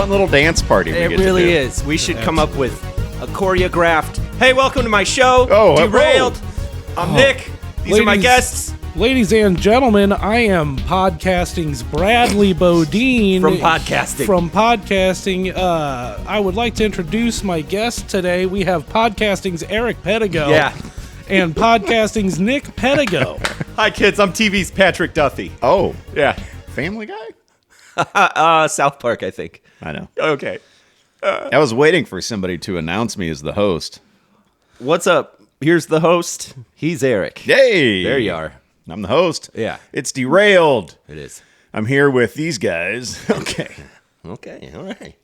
fun little dance party. It really is. We should come up with a choreographed. Hey, welcome to my show. Derailed. I'm Nick. These are my guests. Ladies and gentlemen, I am podcasting's Bradley Bodine. From podcasting. I would like to introduce my guest today. We have podcasting's Eric Pedigo. Yeah. And podcasting's Nick Pedigo. Hi, kids. I'm TV's Patrick Duffy. Oh, Yeah. Family Guy? South Park, I think. I know. Okay. I was waiting for somebody to announce me as the host. What's up? Here's the host. He's Eric. Yay! There you are. I'm the host. Yeah. It's Derailed. It is. I'm here with these guys. Okay. Okay. All right.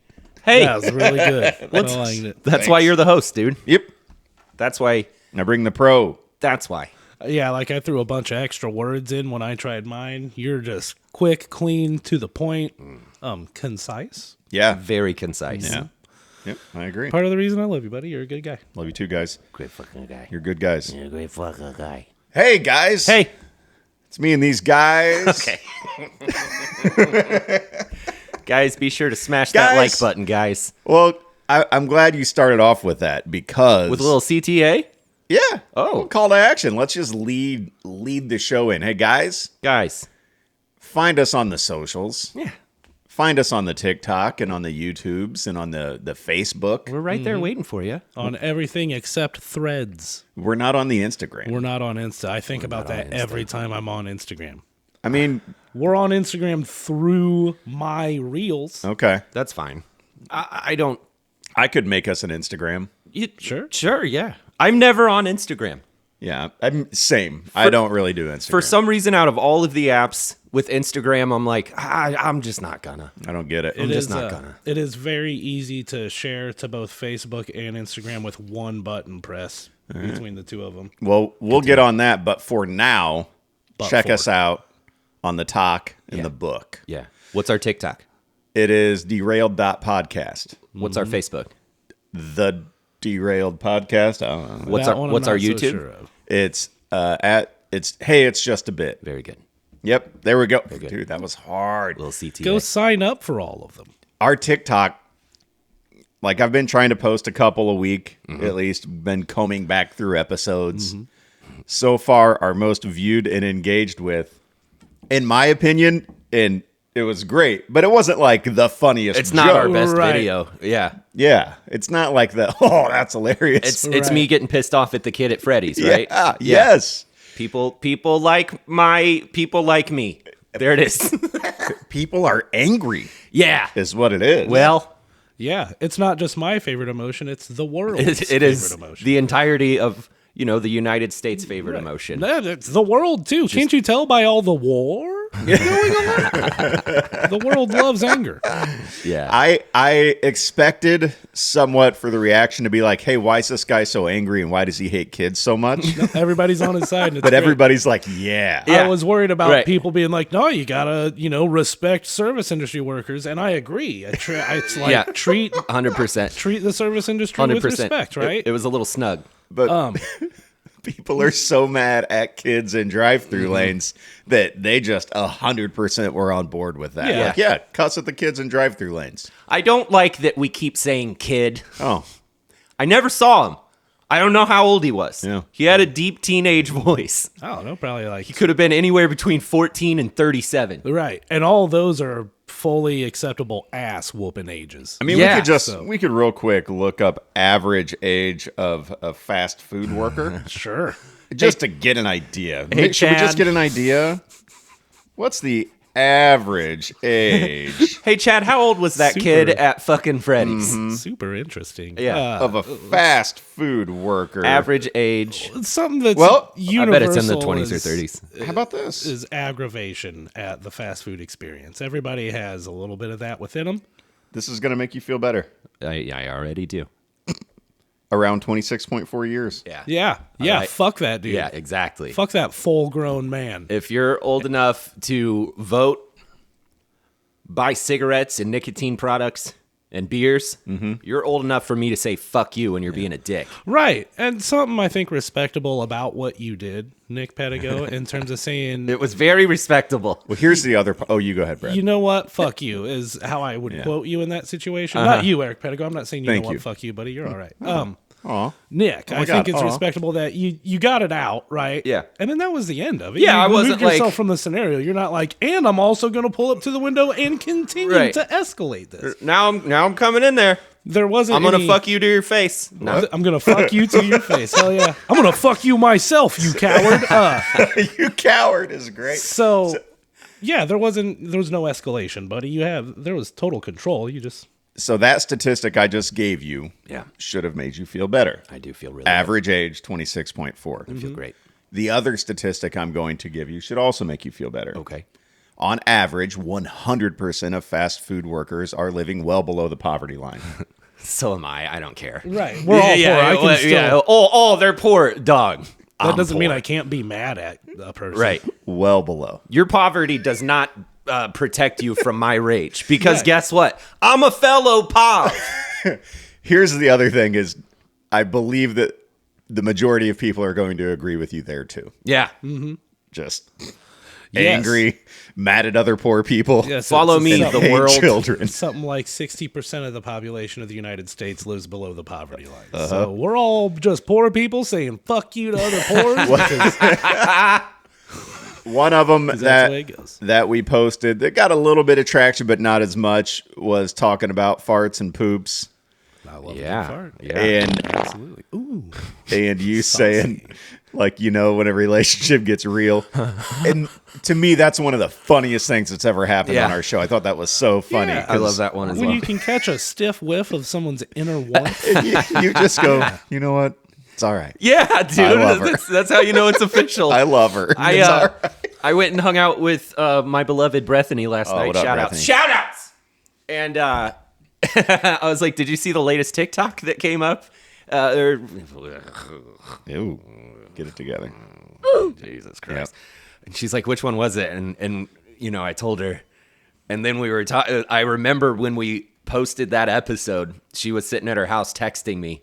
Hey. That was really good. I liked it. That's why you're the host, dude. Yep. That's why. I bring the pro. That's why. Yeah, like I threw a bunch of extra words in when I tried mine. You're just quick, clean, to the point, concise. Yeah. Very concise. Yeah. Yep. I agree. Part of the reason I love you, buddy. You're a good guy. Love you too, guys. Great fucking guy. You're good guys. You're a great fucking guy. Hey, guys. Hey. It's me and these guys. Okay. Guys, be sure to smash Guys. that like button, guys. Well, I'm glad you started off with that because With a little CTA? yeah. Oh. Call to action. Let's just lead the show in. Hey, guys, Guys. find us on the socials. Yeah. Find us on the TikTok and on the YouTubes and on the Facebook. We're right there waiting for you. On everything except Threads. We're not on the Instagram. We're not on Insta. I think about that every time I'm on Instagram. I mean, We're on Instagram through my reels. okay. That's fine. I don't. I could make us an Instagram. Sure. Sure, yeah. I'm never on Instagram. Yeah, I'm same. I don't really do Instagram. For some reason, out of all of the apps with Instagram, I'm like, I'm just not gonna. I don't get it. I'm just not gonna. It is very easy to share to both Facebook and Instagram with one button press between the two of them. Well, we'll get on that, but for now, check for- us out on the talk in the book. Yeah. What's our TikTok? It is derailed.podcast. What's our Facebook? The Derailed Podcast. I don't know. What's That one I'm our not so YouTube? sure of. It's it's just a bit. Very good. Yep, there we go. good. Dude, that was hard. Little CTA. Go sign up for all of them. Our TikTok, like I've been trying to post a couple a week, at least, been combing back through episodes. So far, our most viewed and engaged with, in my opinion, and it was great, but it wasn't like the funniest It's not our joke. best Right. video. Yeah. Yeah, it's not like the, oh, that's hilarious. It's me getting pissed off at the kid at Freddy's, right? Yeah, yes. People like me. There it is. People are angry, Yeah. is what it is. Well, Yeah, it's not just my favorite emotion; it's the world's it favorite is emotion. the entirety of, the United States' favorite emotion. No, it's the world too. Can't you tell by all the war going on? The world loves anger. Yeah. I expected somewhat for the reaction to be like, hey, why is this guy so angry and why does he hate kids so much? Everybody's on his side, and it's But great. everybody's like, yeah. Yeah. I was worried about Right. people being like, "No, you gotta, respect service industry workers," and I agree. It's like Yeah. treat 100%. the service industry 100%. with respect, right? It was a little snug. But people are so mad at kids in drive-through lanes that they just 100% were on board with that. Yeah. Like, yeah, cuss at the kids in drive-through lanes. I don't like that we keep saying kid. Oh, I never saw him. I don't know how old he was. Yeah. He had a deep teenage voice. I don't know, probably like He could have been anywhere between 14 and 37. right, and all those are fully acceptable ass whooping ages. I mean, Yeah, we could real quick look up average age of a fast food worker Sure. just to get an idea. Hey, Should we just Chad. get an idea? What's the average age Hey, Chad, how old was that Super. kid at fucking Freddy's? Super interesting. Yeah. of a fast food worker? Average age. It's something that's Well, I I universal. bet it's in the 20s or is- 30s. How about this? Is aggravation at the fast food experience. Everybody has a little bit of that within them. This is going to make you feel better. I already do. Around 26.4 years. Yeah. Yeah. right. Fuck that dude. Yeah, exactly. Fuck that full-grown man. If you're old enough to vote, buy cigarettes and nicotine products, and beers, you're old enough for me to say fuck you when you're being a dick. Right. And something I think respectable about what you did, Nick Pedigo, in terms of saying, It was very respectable. Well, here's the other. Oh, you go ahead, Brad. you know what, fuck you, is how I would quote you in that situation. Not you, Eric Pedigo. I'm not saying Thank know what, you. fuck you, buddy. You're all right. Aw. Nick, my I God. think it's Aw. respectable that you got it out, right? Yeah. And then that was the end of it. Yeah, you I wasn't removed yourself like- from the scenario. You're not like, and I'm also going to pull up to the window and continue Right. to escalate this. Now I'm coming in there. There wasn't I'm gonna any- fuck you to your face. No. I'm going to fuck you to your face. Hell yeah. I'm going to fuck you myself, you coward. You coward is great. So, yeah, there was no escalation, buddy. There was total control. You just... So that statistic I just gave you Yeah. should have made you feel better. I do feel really Average age 26.4. good. I feel great. The other statistic I'm going to give you should also make you feel better. Okay. On average, 100% of fast food workers are living well below the poverty line. So am I. I don't care. Right. We're all poor. I can still... Oh, they're poor, dog. That doesn't mean I can't be mad at a person. Right. Well below. Your poverty does not protect you from my rage because Yeah. guess what? I'm a fellow pov. Here's the other thing is I believe that the majority of people are going to agree with you there too. Yeah. Just Yes. angry, mad at other poor people. Yes, Follow it's me, something- the hate world. children. Something like 60% of the population of the United States lives below the poverty line. So we're all just poor people saying fuck you to other poor. because One of them that's the way it goes. that we posted that got a little bit of traction, but not as much, was talking about farts and poops. I love a good Yeah. fart. Yeah. And Absolutely. Ooh. and you saying, like, you know, when a relationship gets real. And to me, that's one of the funniest things that's ever happened Yeah. on our show. I thought that was so funny. Yeah. I love that one as When well. you can catch a stiff whiff of someone's inner warmth. You just go, you know what? It's all right. Yeah, dude. I love her. That's how you know it's official. I love her. It's all I right. I went and hung out with my beloved Brethany last night. what up, Shout outs. Brethany? Shout outs. And I was like, did you see the latest TikTok that came up? Ew. Get it together. Jesus Christ. And she's like, which one was it? And you know, I told her. And then we were talking. I remember when we posted that episode, she was sitting at her house texting me.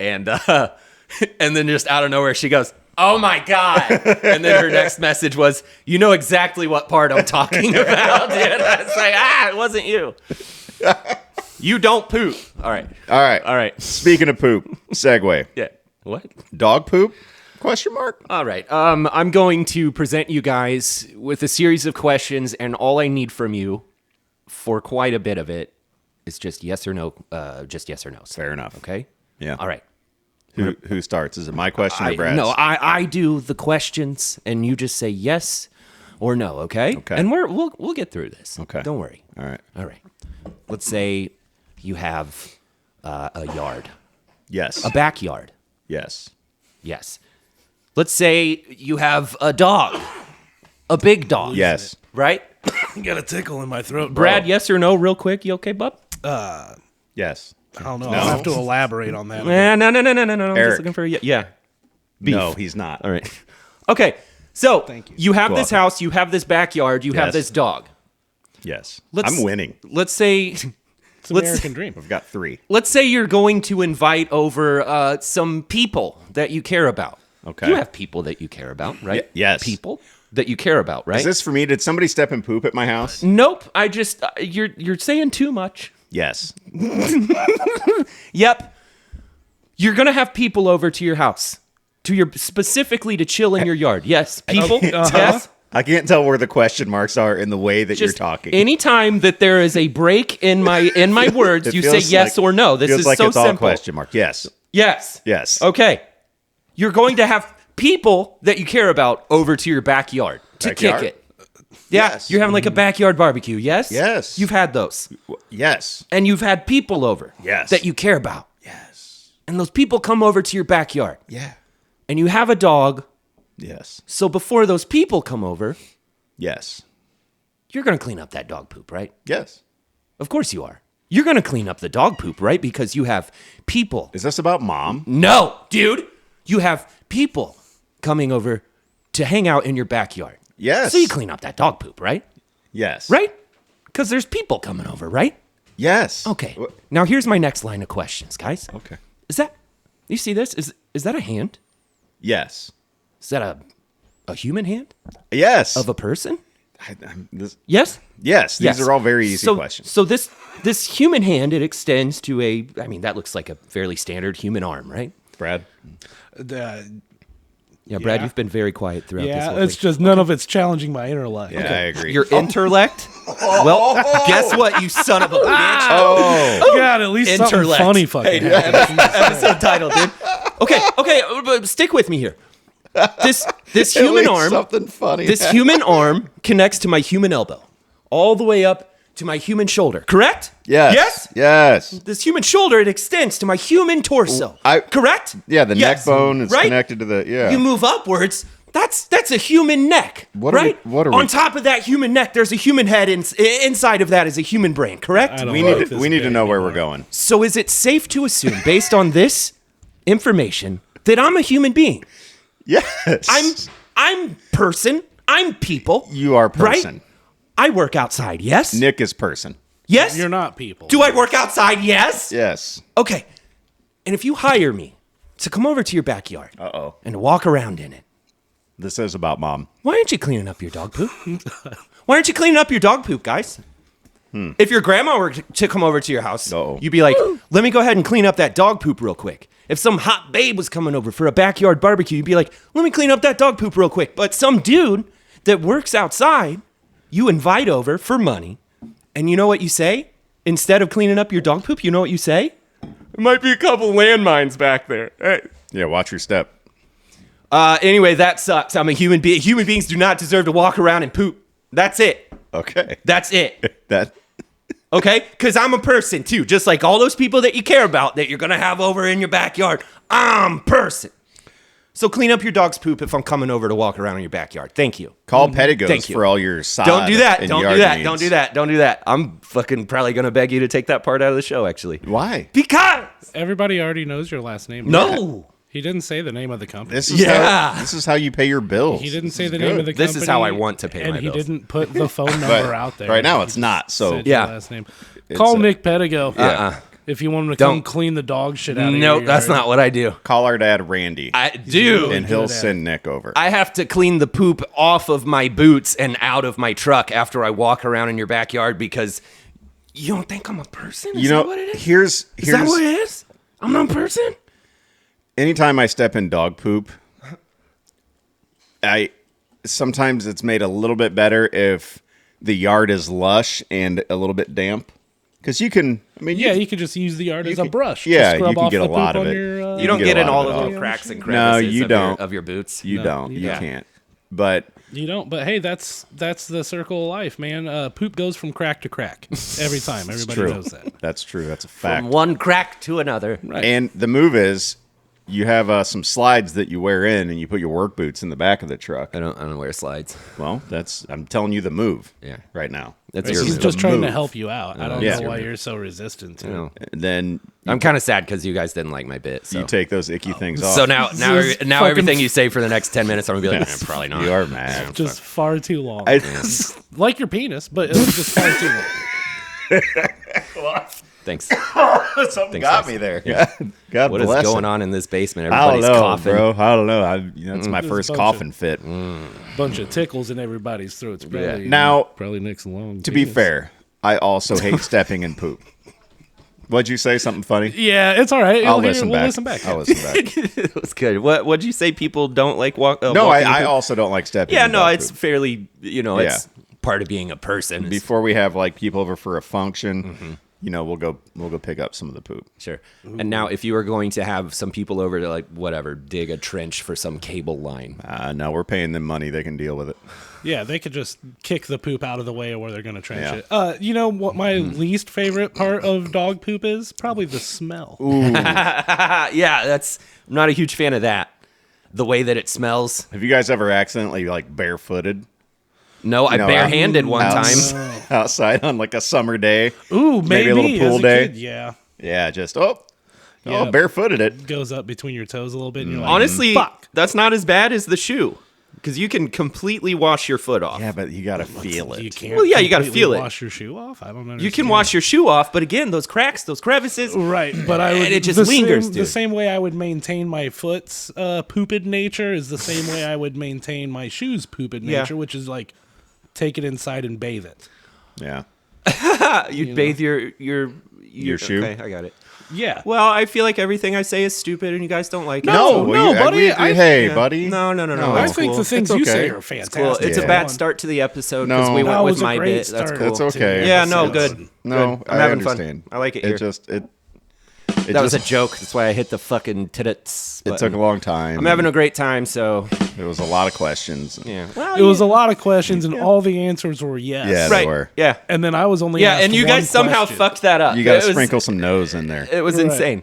And and then just out of nowhere, she goes, "Oh my God." And then her next message was, "You know exactly what part I'm talking about." Dude. I was like, it wasn't you. You don't poop. All right. All right. All right. Speaking of poop, segue. Yeah. What? Dog poop? Question mark? All right. I'm going to present you guys with a series of questions, and all I need from you for quite a bit of it is just yes or no. Just yes or no. Fair enough. Okay. Yeah. All right. Who starts? Is it my question or Brad's? No, I do the questions, and you just say yes or no. Okay. Okay. And we'll get through this. Okay. Don't worry. All right. All right. Let's say you have a yard, Yes. a backyard. Yes. Yes. Let's say you have a dog, a big dog. Yes. Right? Got a tickle in my throat. Brad, yes or no, real quick. You okay, bub? Yes. I don't know. I'll have to elaborate on that. a bit. No. I'm Eric. just looking for yeah. Beef. No, he's not. All right. Okay. So Thank you. you have Go this on. house, you have this backyard, you have Yes. this dog. Yes. Let's- I'm winning. Let's say It's let's- American dream. I've got 3. let's say you're going to invite over some people that you care about. Okay. You have people that you care about, right? yes. People that you care about, right? Is this for me? Did somebody step and poop at my house? Nope. I just you're saying too much. Yes. Yep. You're gonna have people over to your house, specifically to chill in your yard. Yes, people. Yes. I can't tell where the question marks are in the way that Just you're talking. anytime that there is a break in my words, It you say feels yes like- or no. This feels is like so it's all simple. question mark. Yes. Yes. Yes. Okay. You're going to have people that you care about over to your backyard to Backyard? kick it. Yeah, Yes. you're having like a backyard barbecue. Yes. Yes. You've had those, Yes. and you've had people over. Yes. That you care about, Yes. and those people come over to your backyard, Yeah. and you have a dog. Yes. So before those people come over, Yes. you're going to clean up that dog poop, right? Yes. Of course you are. You're going to clean up the dog poop, right? Because you have people. Is this about mom? No, dude. You have people coming over to hang out in your backyard. Yes. So you clean up that dog poop, right? Yes. Right? Because there's people coming over, right? Yes. Okay. Now here's my next line of questions, guys. Okay. Is that you see this? Is that a hand? Yes. Is that a human hand Yes. of a person? Yes. Yes. These are all very easy questions. So this human hand, it extends to that looks like a fairly standard human arm, right? Brad. Yeah, Brad, you've been very quiet throughout this whole it's thing. just none of it's challenging my intellect. Yeah, I agree. Your intellect? Well, guess what, you son of a bitch? Oh. God, at least something Intellect. funny fucking happened. Episode title, dude. Okay, but stick with me here. This human arm, Something funny. this human arm connects to my human elbow, all the way up to my human shoulder. Correct? Yes. Yes. Yes. This human shoulder, it extends to my human torso. Correct? Yeah, the Yes. neck bone is Right? connected to the You move upwards. That's a human neck, right? what are we- On top of that human neck, there's a human head. Inside of that is a human brain. Correct? I don't We like need this we need to bit know where we're anymore. going. So is it safe to assume, based on this information, that I'm a human being? Yes. I'm person. I'm people. You are person. Right? I work outside. Yes. Nick is person. Yes. You're not people. Do I work outside? Yes. Yes. Okay. And if you hire me to come over to your backyard Uh-oh. and walk around in it, This is about mom. why aren't you cleaning up your dog poop? Why aren't you cleaning up your dog poop, guys? If your grandma were to come over to your house, Uh-oh. you'd be like, let me go ahead and clean up that dog poop real quick. If some hot babe was coming over for a backyard barbecue, you'd be like, let me clean up that dog poop real quick. But some dude that works outside, you invite over for money, and you know what you say? Instead of cleaning up your dog poop, you know what you say? There might be a couple landmines back there. Hey. Yeah, watch your step. Anyway, that sucks. I'm a human being. Human beings do not deserve to walk around and poop. That's it. Okay. That's it. That Okay? Because I'm a person too. Just like all those people that you care about that you're going to have over in your backyard. I'm person. So clean up your dog's poop if I'm coming over to walk around in your backyard. Thank you. call Pettigos Thank you. for all your sod. Don't do that. and Don't yard do that. needs. Don't do that. Don't do that. I'm fucking probably going to beg you to take that part out of the show, actually. Why? Because. Everybody already knows your last name. No. He didn't say the name of the company. This is Yeah. this is how you pay your bills. He didn't This say is the name of the company. This is how I want to pay and my he bills. didn't put the phone number But out there. right now He it's just not, so- said your Yeah. last name. Call Nick Pettigo. Uh-uh. If you want him to come Don't. clean the dog shit out of No, your that's yard. not what I do. Call our dad Randy. Dude. and he'll good at send Nick over. I have to clean the poop off of my boots and out of my truck after I walk around in your backyard because you don't think I'm a person? Is you know, that what it is? here's Is that what it is? I'm not a person? anytime I step in dog poop, sometimes it's made a little bit better if the yard is lush and a little bit damp. Because you can, I mean, Yeah, you could just use the yard as a can- brush. yeah, to scrub you can off get the a lot poop of on it. Your, You don't get get a in lot all of the it little off. cracks and No, crevices you of, don't. Your boots. you No, don't, you yeah. can't. But You don't, but hey, that's the circle of life, man. Poop goes from crack to crack every time. Everybody true. knows that. That's true. That's a fact. From one crack to another. Right. And the move is, you have some slides that you wear in, and you put your work boots in the back of the truck. I don't wear slides. Well, I'm telling you the move. Yeah. Right now. That's This your He's is move. just the trying to move. help you out. I don't Yeah. know why you're so resistant to You it. know. Then I'm kind of sad because you guys didn't like my bit. So, you take those icky things off. so now This is fucking- everything you say for the next 10 minutes, I'm going to be like, probably not. You are mad. Just far too long. I, Like your penis, but it was just far too long. Thanks. Something got guys. me there. God What is bless going it. on in this basement? I don't Everybody's know, coughing. bro. I don't know. It's my There's first a bunch coughing of- fit. Bunch of tickles in everybody's throats. Probably, Now, probably Nick's long. To be fair, I also hate stepping in poop. What'd you say? Something funny? Yeah, it's all right. I'll We'll listen we'll back. listen back. I'll listen back. It was good. What'd you say? People don't like walk? No, walking I poop? also don't like stepping. Yeah, in no, dog it's poop. fairly. It's part of being a person. Before we have like people over for a function, Mm-hmm. we'll go pick up some of the poop. Sure. And now, if you were going to have some people over to dig a trench for some cable line, No, we're paying them money. They can deal with it. Yeah, they could just kick the poop out of the way of where they're going to trench Yeah. it. You know what my least favorite part of dog poop is? Probably the smell. yeah, I'm not a huge fan of that. The way that it smells. Have you guys ever accidentally like barefooted No, I barehanded one out- time. outside on like a summer day? Ooh, maybe a little pool as a day. kid, yeah. Yeah, just Yeah. barefooted it. Goes up between your toes a little bit. And you're like, Honestly, fuck. that's not as bad as the shoe. because you can completely wash your foot off. Yeah, but you got to feel You it. can't. Well, yeah, you gotta completely feel it. Wash your shoe off. I don't understand. You can wash your shoe off, but again, those cracks, those crevices. Right, but I would. And it just the lingers, same, dude. The same way I would maintain my foot's pooped nature is the same way I would maintain my shoe's pooped Yeah. nature, which is like take it inside and bathe it. Yeah. You'd bathe your shoe? Okay, I got it. Yeah. Well, I feel like everything I say is stupid, and you guys don't like it. No, buddy, we agree. Hey, Yeah. buddy. No. I It's think cool. the things It's you okay. say are Cool. fantastic. It's a Yeah. bad start to the episode because No. we That went was with a my great bit. That's start. cool. It's okay. Yeah, no, Episode. good. No, Good. I'm I having understand. fun. I like it It here. just it That was a just- joke. That's why I hit the fucking tits. It took a long time. I'm having a great time, so There was a lot of questions. yeah. Well, It was a lot of questions, and all the answers were yes. Yeah, right. they were. Yeah, And then I was only yeah, asked and you one guys somehow question. fucked that up. You got It to was- sprinkle some nose in there. It was Right. insane.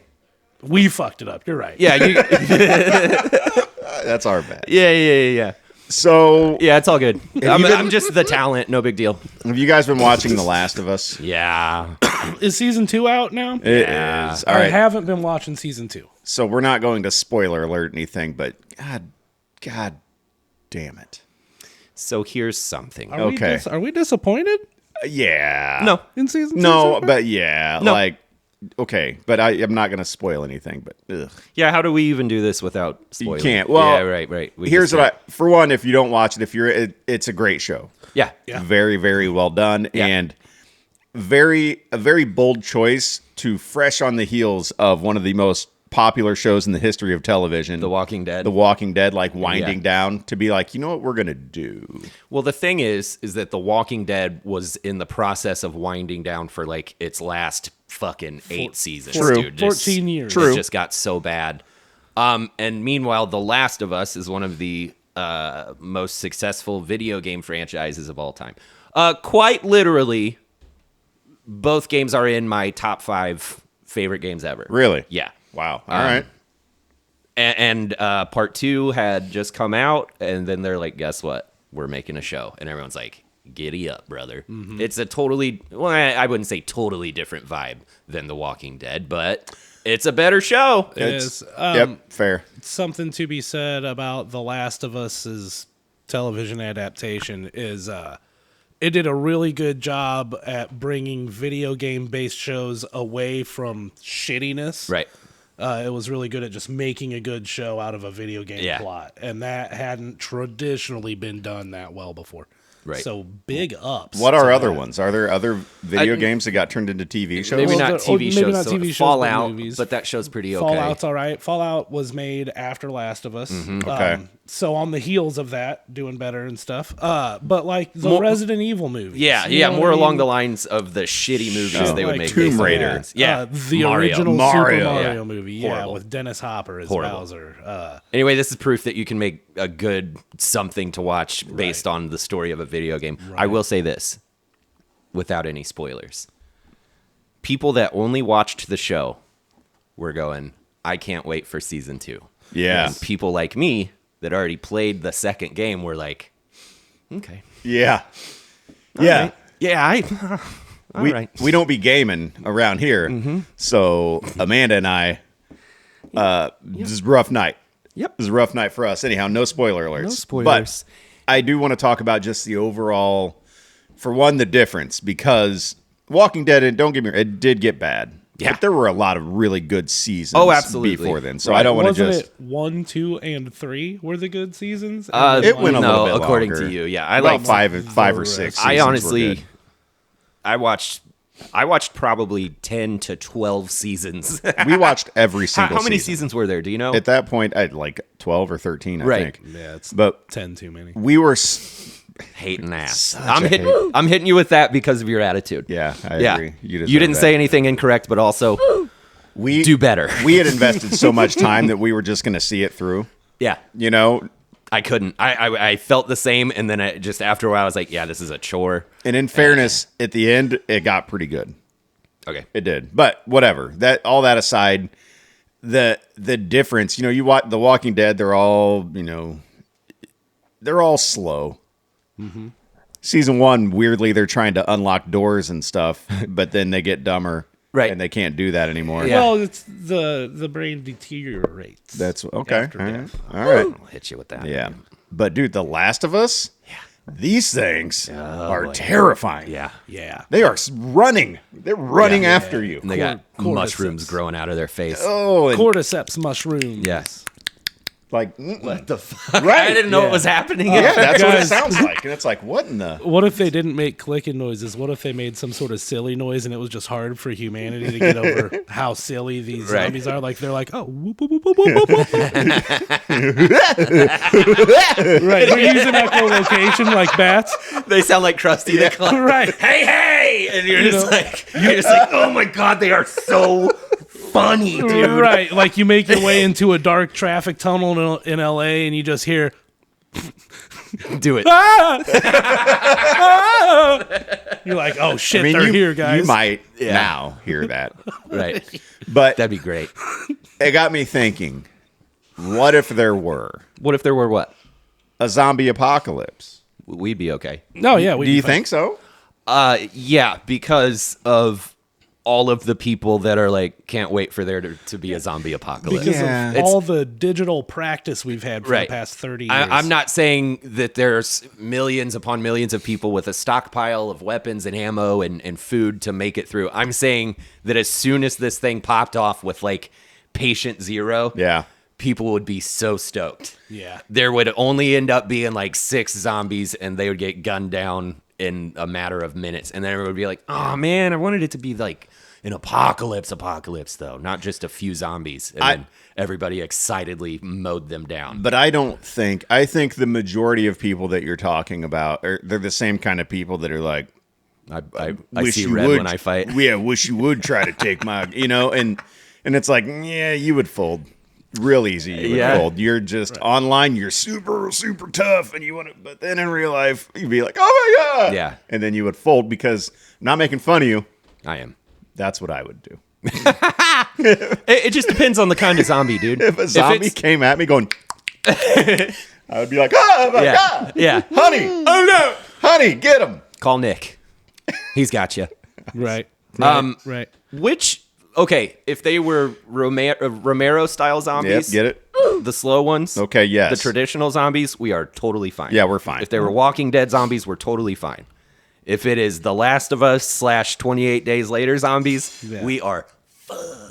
We fucked it up. You're right. Yeah, you, That's our bad. yeah. So, Yeah, it's all good. I'm, you been- I'm just the talent. No big deal. have you guys been watching The Last of Us? Yeah. Is season 2 out now? It is. All I right. haven't been watching season 2. So we're not going to spoiler alert anything, but God damn it. So here's something. Are we Okay. are we disappointed Yeah. No. in season 2? No, so far? but yeah, No. like, okay, but I'm not going to spoil anything, but ugh. Yeah, how do we even do this without spoiling? can't. Well, yeah, right. We Here's just what for one, if you don't watch it, it's a great show. Yeah. Very, very well done. Yeah. And a very bold choice to fresh on the heels of one of the most popular shows in the history of television. The Walking Dead. The Walking Dead, like winding Yeah. down to be like, you know what we're going to do? Well, the thing is that The Walking Dead was in the process of winding down for like its last fucking 8 seasons. True. Dude. Just- 14 years. True. It just got so bad. And meanwhile, The Last of Us is one of the most successful video game franchises of all time. Quite literally, both games are in my top 5 favorite games ever. Really? Yeah. Wow. All right. And part 2 had just come out, and then they're like, guess what? We're making a show. And everyone's like, giddy up, brother. It's a totally, well, I wouldn't say totally different vibe than The Walking Dead, but it's a better show. It is. Yep. Fair. Something to be said about The Last of Us's television adaptation is it did a really good job at bringing video game based shows away from shittiness. Right. It was really good at just making a good show out of a video game Yeah. plot, and that hadn't traditionally been done that well before. Right. So big ups. What are to other that. ones? Are there other video games that got turned into TV shows? Maybe Well, not the- or TV maybe shows. not so TV shows, but Fallout, movies. but that show's pretty okay. Fallout's all right. Fallout was made after Last of Us. Okay. So on the heels of that, doing better and stuff. But like the More- Resident Evil movies. Yeah, you yeah, know more what I along mean? the lines of the shitty movies Shit they would like make. Tomb based on Raider. games. Yeah, the Mario. original Mario. Super Mario Yeah. movie. Yeah, Horrible. with Dennis Hopper as Horrible. Bowser. Anyway, this is proof that you can make a good something to watch based on the story of a video game. I will say this, without any spoilers. People that only watched the show were going, I can't wait for season 2. Yeah. And people like me that already played the second game were like, okay. Yeah. Yeah. Right. Yeah, all we, right. we don't be gaming around here. So Amanda and I, this is a rough night. Yep. This is a rough night for us. Anyhow, no spoiler alerts. No spoilers. But I do want to talk about just the overall, for one, the difference, because Walking Dead, and don't get me wrong, it did get bad. Yeah. But there were a lot of really good seasons Oh, absolutely. before then. So I don't want to Wasn't just... it 1, 2, and 3 were the good seasons? It went a little no, bit according longer. to you, yeah. I About like five or six I seasons were honestly, good. I watched probably 10 to 12 seasons. We watched every single How many season. seasons were there? Do you know? At that point, I had like 12 or 13, I Right. think. Yeah, it's But 10 too many. we were... Hating ass. Such I'm a hitting you with that because of your attitude. Yeah, I Yeah. agree. You deserve didn't that. say anything incorrect, but also We do better. We had invested so much time that we were just going to see it through. Yeah. You know, I couldn't. I felt the same, and then just after a while, I was like, yeah, this is a chore. and in fairness, at the end, it got pretty good. Okay. It did, but whatever. That all that aside, the difference. You know, you watch The Walking Dead. They're all they're all slow. Season 1, weirdly, they're trying to unlock doors and stuff, but then they get dumber, Right. And they can't do that anymore. Yeah. Well, it's the brain deteriorates. That's okay. After All right. death. All right. I'll hit you with that. Yeah. But dude, The Last of Us, these things are terrifying. Yeah. Yeah. They are running. They're running after you. And they got mushrooms growing out of their face. Oh, and Cordyceps mushrooms. Yes. like What the fuck? Right. I didn't know what was happening. yeah, that's what it Guys. sounds like. And it's like, what in the? What if they didn't make clicking noises? What if they made some sort of silly noise and it was just hard for humanity to get over how silly these Right. zombies are? Like they're like, oh, whoop, whoop, whoop, whoop, whoop, whoop. Right, they're using echolocation like bats. They sound like Krusty the Clown. Right. Hey! And you're just like, oh my god, they are so funny, dude. Right, like you make your way into a dark traffic tunnel in LA and you just hear, Do it. ah! Ah! You're like, oh shit, they're here, guys. You might now hear that. Right. But That'd be great. it got me thinking, what if there were What if there were what? a zombie apocalypse? We'd be okay. No, yeah. Do you think so? Yeah, because of all of the people that are like, can't wait for there to be a zombie apocalypse. Because Yeah. of all the digital practice we've had for Right. the past 30 years. I'm not saying that there's millions upon millions of people with a stockpile of weapons and ammo and food to make it through. I'm saying that as soon as this thing popped off with like patient zero, Yeah. people would be so stoked. Yeah. There would only end up being like 6 zombies and they would get gunned down in a matter of minutes. And then everyone would be like, oh man, I wanted it to be like an apocalypse though, not just a few zombies. And then everybody excitedly mowed them down. But I think the majority of people that you're talking about they're the same kind of people that are like, I wish see you red would, when I fight. Yeah, wish you would try to take my, and it's like, yeah, you would fold real easy. You would fold. You're just online. You're super, super tough, and you want to. But then in real life, you'd be like, oh my god, Yeah. and then you would fold because I'm not making fun of you. I am. That's what I would do. It just depends on the kind of zombie, dude. If a zombie came at me going, I would be like, oh my yeah, god, yeah. honey, oh no, honey, get him. Call Nick. He's got you. Right. Right. Okay, if they were Romero style Yep, zombies, get it? the slow ones, Okay, yes. the traditional zombies, we are totally fine. Yeah, we're fine. If they were Walking Dead zombies, we're totally fine. If it is The Last of Us / 28 Days Later zombies, we are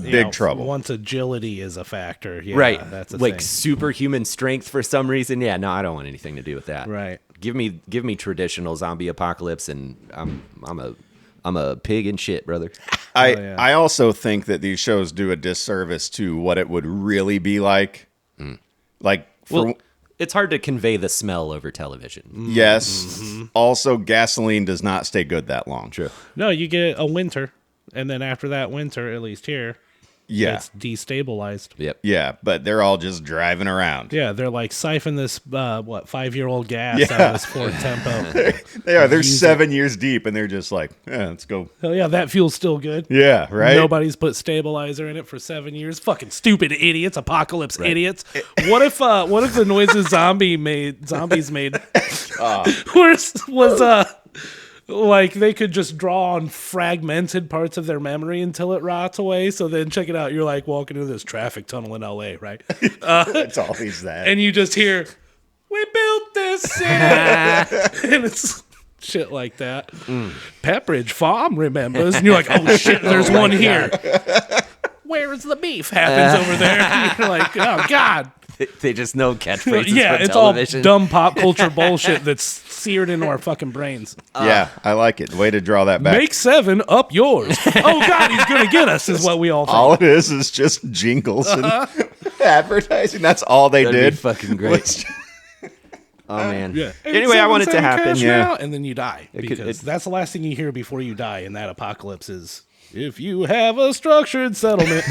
Big trouble. Once agility is a factor. Yeah, right. That's a like thing. superhuman strength for some reason. Yeah, no, I don't want anything to do with that. Right. Give me traditional zombie apocalypse, and I'm a pig in shit, brother. I also think that these shows do a disservice to what it would really be like. Like, Well, it's hard to convey the smell over television. yes. Also, gasoline does not stay good that long. True. No, you get a winter, and then after that winter, at least here, Yeah. it's destabilized. Yep. Yeah, but they're all just driving around. Yeah, they're like siphon this 5-year-old gas out of this Ford Tempo. They are. They're 7 years deep, and they're just like, let's go. Hell yeah, that fuel's still good. Yeah, right? Nobody's put stabilizer in it for 7 years. Fucking stupid idiots, apocalypse idiots. What if the noises zombies made was like they could just draw on fragmented parts of their memory until it rots away. So then check it out. You're like walking into this traffic tunnel in LA, right? It's always that. And you just hear, "We built this city," and it's shit like that. Pepperidge Farm remembers, and you're like, "Oh shit, there's one here." Where's the beef? Happens over there. And you're like, "Oh god." They just know catchphrases Yeah, for it's television. all dumb pop culture bullshit that's seared into our fucking brains. Yeah, I like it. Way to draw that back. Make 7 up yours. Oh god, he's gonna get us, is what we all think. All it is just jingles and advertising. That's all they That'd did. be fucking great. Oh man. Yeah. Anyway, I want it to happen. Cash Yeah. now, and then you die because it- that's the last thing you hear before you die in that apocalypse is if you have a structured settlement.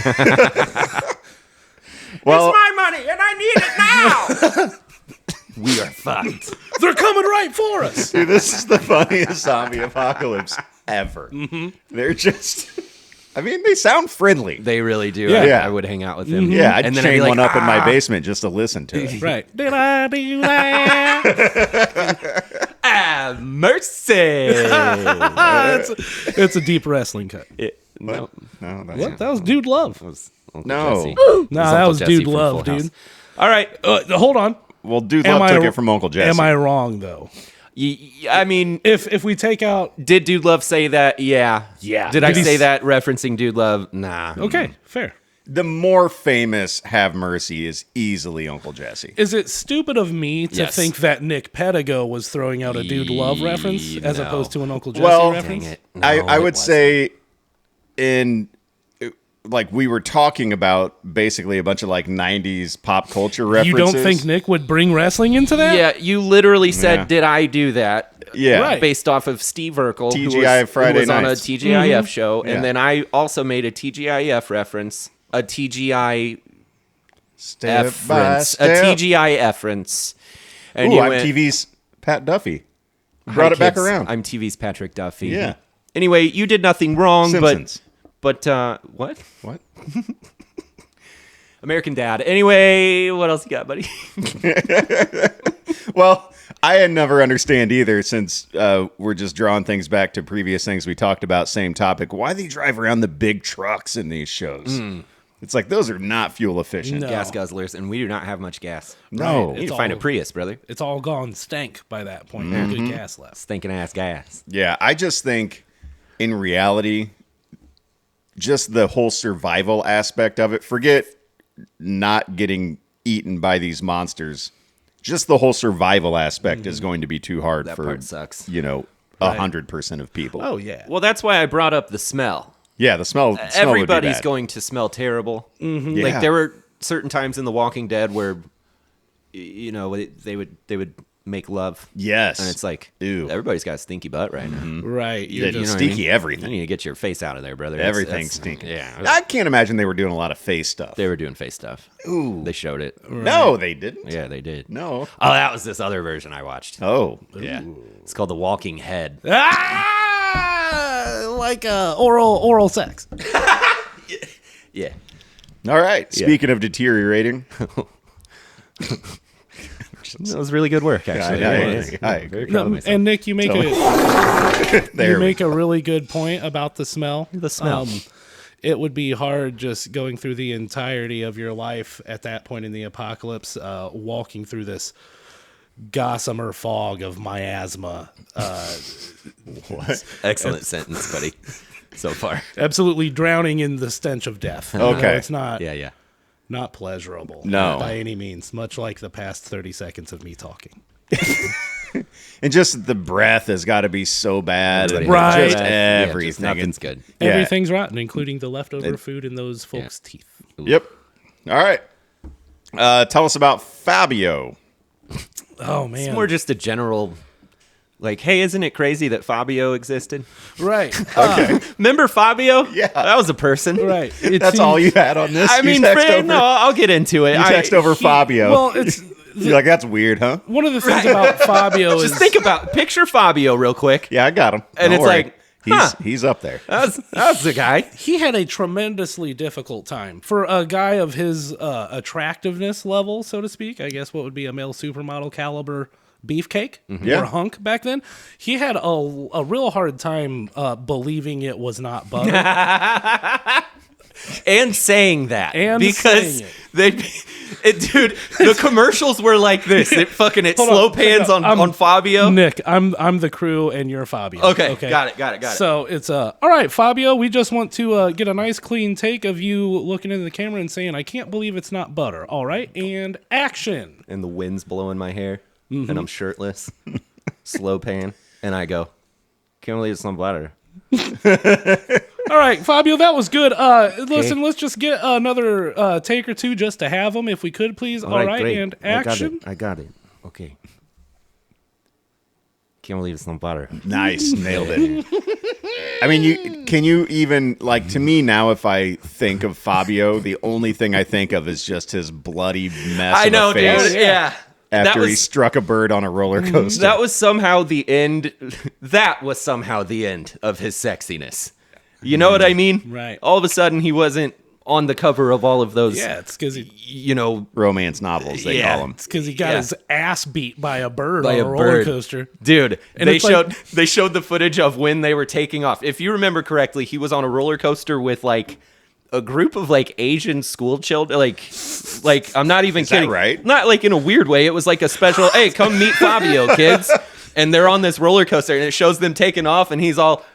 Well, my money, and I need it now. We are fucked. They're coming right for us. dude, this is the funniest zombie apocalypse ever. They're just, I mean, they sound friendly. They really do. Yeah. I would hang out with them. Yeah, I'd and then chain I'd be like, one up in my basement just to listen to it. Right. Did I do that? Mercy. It's a deep wrestling cut. No, No, that's What? That was Dude Love. that was Uncle No. Jesse. No, It was that Uncle was Jesse Dude from Love, Full House. dude. All right. Hold on. Well, Dude Love took it from Uncle Jesse. Am I wrong though? I mean, If we take out, did Dude Love say that? Yeah. Yeah. Did I Did he say s- that referencing Dude Love? Nah. okay, fair. The more famous Have Mercy is easily Uncle Jesse. Is it stupid of me to Yes. think that Nick Pedigo was throwing out a Dude Love reference as No. opposed to an Uncle Jesse Well, reference? Dang it. I No, would it wasn't. say like we were talking about basically a bunch of like 90s pop culture references. You don't think Nick would bring wrestling into that? Yeah, you literally said, Yeah. "Did I do that?" Yeah. Right. Based off of Steve Urkel, TGIF who Friday was on a nights. TGIF show, Yeah. and then I also made a TGIF reference, a TGIF Step by reference, a step. TGIF reference. And Ooh, you I'm went, TV's Pat Duffy. "Hi, Brought it back kids, around. I'm TV's Patrick Duffy. Yeah. Anyway, you did nothing wrong, Simpsons. but what? What? American Dad. Anyway, what else you got, buddy? Well, I had never understand either since we're just drawing things back to previous things we talked about, same topic. Why they drive around the big trucks in these shows? It's like those are not fuel efficient. No. Gas guzzlers, and we do not have much gas. No. You need It's to find a all- Prius, brother. It's all gone stank by that point. No good gas left. Stinking ass gas. Yeah, I just think in reality, just the whole survival aspect of it, forget not getting eaten by these monsters. Just the whole survival aspect is going to be too hard That for, part sucks. 100% of people. Oh yeah. Well, that's why I brought up the smell. Yeah, the smell would be Everybody's bad. going to smell terrible. Yeah. Like there were certain times in The Walking Dead where, they would make love. Yes. And it's like, Ew. everybody's got a stinky butt right now. Right. Yeah, You're just know what I stinky mean? everything. You need to get your face out of there, brother. Everything's That's- stinking. Yeah. I can't imagine they were doing a lot of face stuff. They were doing face stuff. Ooh. They showed it. No, they didn't. Yeah, they did. No. Oh, that was this other version I watched. Oh. Yeah. It's called The Walking Head. like oral sex. Yeah. All right. Speaking of deteriorating, That was really good work, actually. I It was. agree. I agree. Very proud of myself. And Nick, you make there we a really good point about the smell. The smell. It would be hard just going through the entirety of your life at that point in the apocalypse, walking through this gossamer fog of miasma. What? Excellent sentence, buddy. So far. Absolutely drowning in the stench of death. Okay. It's not Yeah. not pleasurable. No. By any means, much like the past 30 seconds of me talking. And just the breath has got to be so bad. And Right. Just Yeah, everything. just nothing's good. Yeah. Everything's rotten, including the leftover food in those folks' teeth. Yep. All right. Tell us about Fabio. Oh man. It's more just a general, like, hey, isn't it crazy that Fabio existed? right. Remember Fabio? Yeah. That was a person. Right. That's all you had on this? I You mean, text over, no, I'll get into it. you text over Fabio. Well, it's You're like, that's weird, huh? one of the things about Fabio is Just picture Fabio real quick. Yeah, I got him. And Don't it's worry. like, huh. he's up there. That's the guy. he had a tremendously difficult time for a guy of his attractiveness level, so to speak. I guess what would be a male supermodel caliber beefcake Yeah. or hunk back then. He had a real hard time believing it was not butter. And saying that. And because saying dude, the commercials were like this. It Hold on, slow pans check it out. on Fabio. Nick, I'm the crew and you're Fabio. Okay, got it. So it's all right, Fabio. We just want to get a nice clean take of you looking into the camera and saying, "I can't believe it's not butter." All right, and action. And the wind's blowing my hair, and I'm shirtless, slow pan, and I go, can't believe it's not butter. All right, Fabio, that was good. Listen, let's just get another take or two just to have them, if we could, please. All right, great. and action. I got it. Okay. Can't believe it's not butter. Nice. Nailed it. I mean, can you even, like, to me now, if I think of Fabio, the only thing I think of is just his bloody mess I of know, a face dude. Yeah. after he struck a bird on a roller coaster. That was somehow the end. That was somehow the end of his sexiness. You know what I mean? Right. All of a sudden, he wasn't on the cover of all of those. Yeah, it's because he romance novels, they Yeah. call them. it's because he got Yeah. his ass beat by a bird By on a a roller bird. coaster. Dude, And they it's like- showed the footage of when they were taking off. If you remember correctly, he was on a roller coaster with like a group of like Asian school children, like I'm not even Is that kidding, right? Not like in a weird way. It was like a special, hey, come meet Fabio, kids. And they're on this roller coaster, and it shows them taking off, and he's all,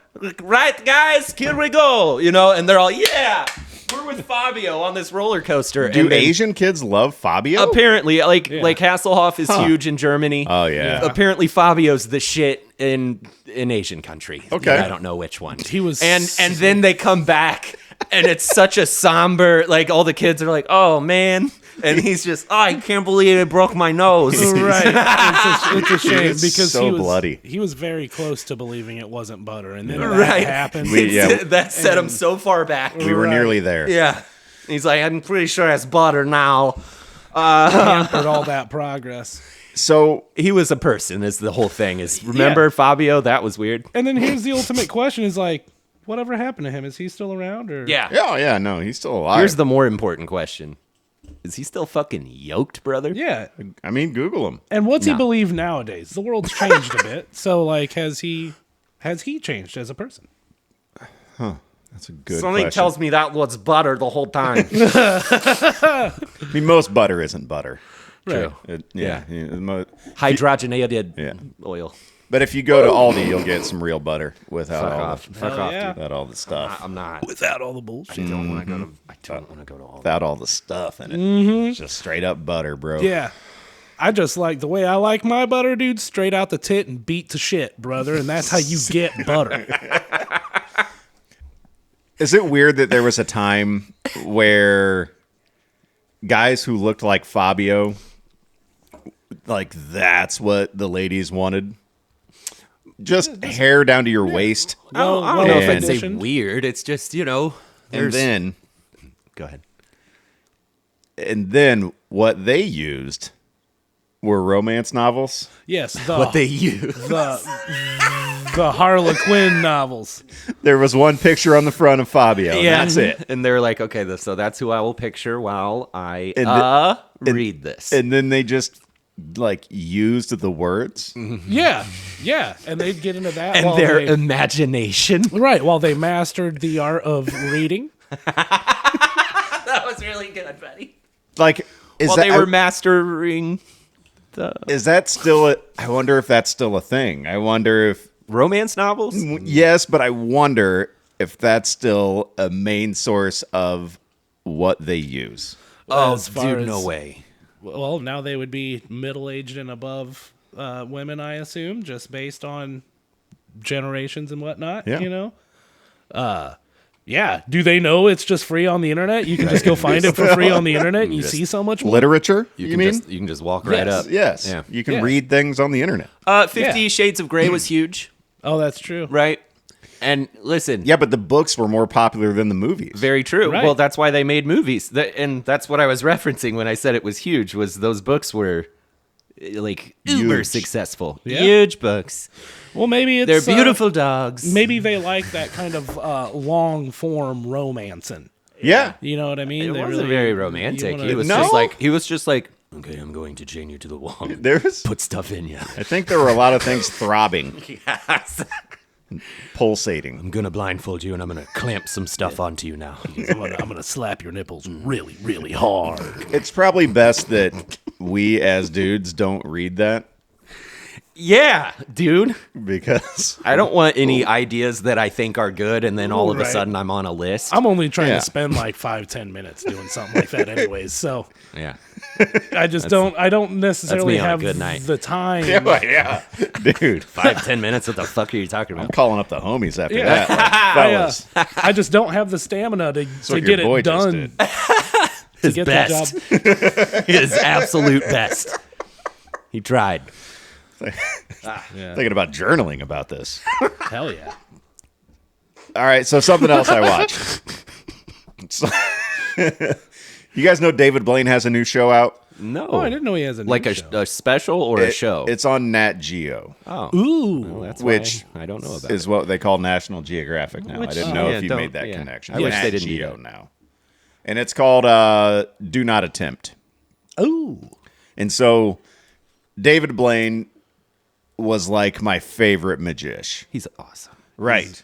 right, guys, here we go, and they're all, yeah, we're with Fabio on this roller coaster. Do and then, Asian kids love Fabio? apparently, like Hasselhoff is huge in Germany. Oh, yeah. Apparently, Fabio's the shit in Asian country. Okay. I don't know which one. He was, And then they come back, and it's such a somber, like all the kids are like, oh man, and he's just, oh, I can't believe it broke my nose. right. It's a shame was because so bloody. He was very close to believing it wasn't butter, and then that Right. happened. That set him so far back. We were nearly there. Yeah. He's like, I'm pretty sure it's butter now. Hampered all that progress. So He was a person, is the whole thing. Remember Fabio? That was weird. And then here's the ultimate question: is like, whatever happened to him? Is he still around? Or yeah, no, he's still alive. Here's the more important question. Is he still fucking yoked, brother? yeah. I mean, Google him. And what's he No. believe nowadays? The world's changed a bit. So like, has he changed as a person? That's a good Something question. tells me that was butter the whole time. I mean, most butter isn't butter. Right. Yeah. Hydrogenated Yeah. oil. But if you go to Aldi, you'll get some real butter without Fuck all off. the, Fuck Hell off, yeah. dude. without all the stuff. I'm not. Without all the bullshit. I don't want to go to all Without all the stuff in it. It's just straight up butter, bro. Yeah. I just like the way I like my butter, dude, straight out the tit and beat to shit, brother. And that's how you get butter. Is it weird that there was a time where guys who looked like Fabio, like that's what the ladies wanted? Just hair down to your waist. I don't Well know if I'd say conditioned. weird. It's just, And then Go ahead. what they used were romance novels. Yes, What they use. the Harlequin novels. There was one picture on the front of Fabio. And that's it. And they're like, okay, so that's who I will picture while I read this. And then they just like used the words. Yeah, yeah, and they'd get into that. and while their they, imagination. right while they mastered the art of reading. That was really good, buddy. Like, While they were mastering the is that still I wonder if that's still a thing. I wonder if romance novels. yes, but I wonder if that's still a main source of what they use. Oh, As far dude, as- no way. Well, now they would be middle-aged and above women, I assume, just based on generations and whatnot. Yeah. You know. Yeah. Do they know it's just free on the internet? You can just go find it for free on the internet, and you see so much more. Literature? You, You, can mean? you can just walk right up. Yes. Yeah. You can Yeah. read things on the internet. 50 Yeah. Shades of Grey was huge, Oh, that's true. right? And listen, Yeah, but the books were more popular than the movies. very true. Right. Well, that's why they made movies. And that's what I was referencing when I said it was huge, was those books were like uber Huge. successful. Yeah. Huge books. Well, maybe it's They're beautiful dogs. maybe they like that kind of long form romancing. Yeah. You know what I mean? It They wasn't really- very you romantic. wanna- He was No? just like, okay, I'm going to chain you to the wall. There's Put stuff in you. I think there were a lot of things throbbing, pulsating. I'm gonna blindfold you and I'm gonna clamp some stuff onto you now. I'm gonna slap your nipples really, really hard. It's probably best that we as dudes don't read that Yeah, dude. because I don't want any ideas that I think are good and then all of a Right. sudden I'm on a list. I'm only trying Yeah. to spend like 5-10 minutes doing something like that, anyways. So Yeah. I just don't. I don't necessarily me on a have good night. the time. yeah, dude. 5-10 minutes? What the fuck are you talking I'm about? calling up the homies after Yeah. that, like, fellas. I just don't have the stamina to what get your boy it just done. did. To get that job. best. His absolute best. He tried. Thinking about journaling about this. Hell yeah. All right, so something else I watched. So- you guys know David Blaine has a new show out? No. Oh, I didn't know he has a new like show. a special or a show? It's on Nat Geo, oh. Ooh. Well, that's which why I don't know about is what they call National Geographic now. I Which- didn't know yeah, if you don't- made that yeah. connection. I wish Nat they didn't do Geo that. now. And it's called Do Not Attempt. Ooh. And so David Blaine was like my favorite magician. He's awesome. Right.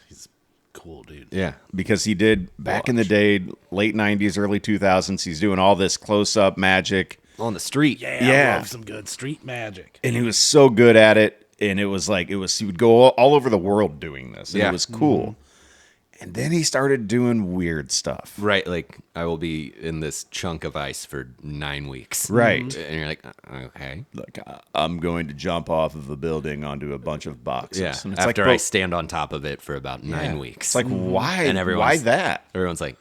Cool, dude. Yeah. because he did back in the day, late 90s, early 2000s. He's doing all this close-up magic. On the street. Yeah, I love some good street magic. And he was so good at it. And it was like, he would go all over the world doing this. And Yeah. it was cool. And then he started doing weird stuff. Right, like I will be in this chunk of ice for 9 weeks. Right. And you're like, okay. Like, I'm going to jump off of a building onto a bunch of boxes. Yeah. And it's After like, I stand on top of it for about 9 weeks. It's like, why? And Why everyone's- that? Everyone's like,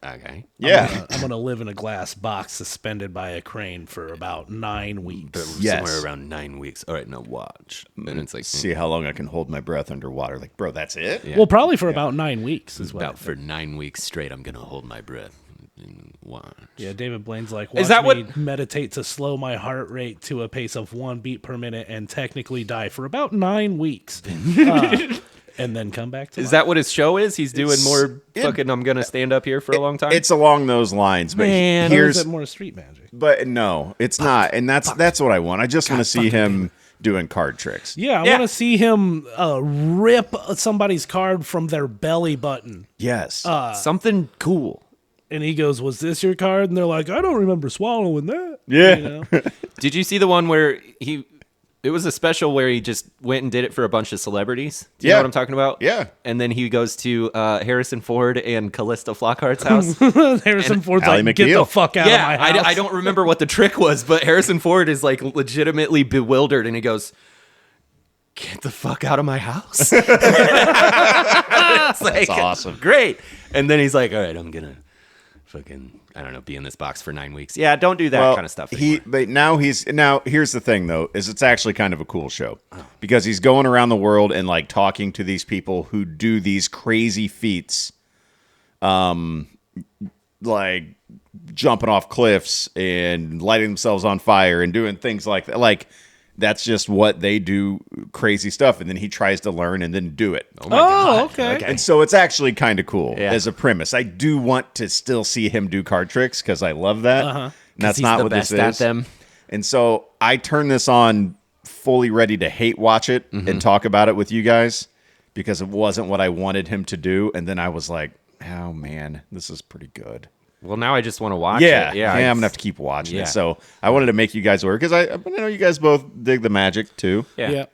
okay. Yeah. I'm gonna live in a glass box suspended by a crane for about 9 weeks. Yes. Somewhere around 9 weeks. All right, now watch. And it's like, See how long I can hold my breath underwater. Like, bro, that's it? Yeah. Well, probably for about 9 weeks is what. about for 9 weeks straight, I'm going to hold my breath and watch. Yeah, David Blaine's like, Is watch that me what- meditate to slow my heart rate to a pace of 1 beat per minute and technically die for about 9 weeks. And then come back to Is life. that what his show is? He's doing more it- fucking, I'm going to stand up here for a long time? It's along those lines. But Man. Or is here's, it more street magic? but no, it's not. And that's what I want. I just want to see him doing card tricks. Yeah, I Yeah. want to see him rip somebody's card from their belly button. Yes. Something cool. And he goes, "Was this your card?" And they're like, "I don't remember swallowing that." Yeah. You know? Did you see the one where it was a special where he just went and did it for a bunch of celebrities? Do you know Yeah. what I'm talking about? Yeah. And then he goes to Harrison Ford and Callista Flockhart's house. Harrison Ford's Ally like, "Get the McNeil. fuck out of my house!" I don't remember what the trick was, but Harrison Ford is like legitimately bewildered, and he goes, "Get the fuck out of my house!" It's like, That's awesome. Great. And then he's like, "All right, I'm gonna fucking, I don't know, be in this box for 9 weeks." Yeah, don't do that kind of stuff anymore. But now here's the thing though, is it's actually kind of a cool show because he's going around the world and like talking to these people who do these crazy feats, like jumping off cliffs and lighting themselves on fire and doing things like that. Like that's just what they do, crazy stuff. And then he tries to learn and then do it. Oh my God. okay. And so it's actually kind of cool Yeah. as a premise. I do want to still see him do card tricks because I love that. And that's He's not the what best this at is. them. And so I turned this on fully ready to hate watch it and talk about it with you guys because it wasn't what I wanted him to do. And then I was like, oh man, this is pretty good. Well, now I just want to watch Yeah, it. yeah, I'm gonna have to keep watching Yeah. it. So I wanted to make you guys aware because I know you guys both dig the magic too, Yeah. Yeah.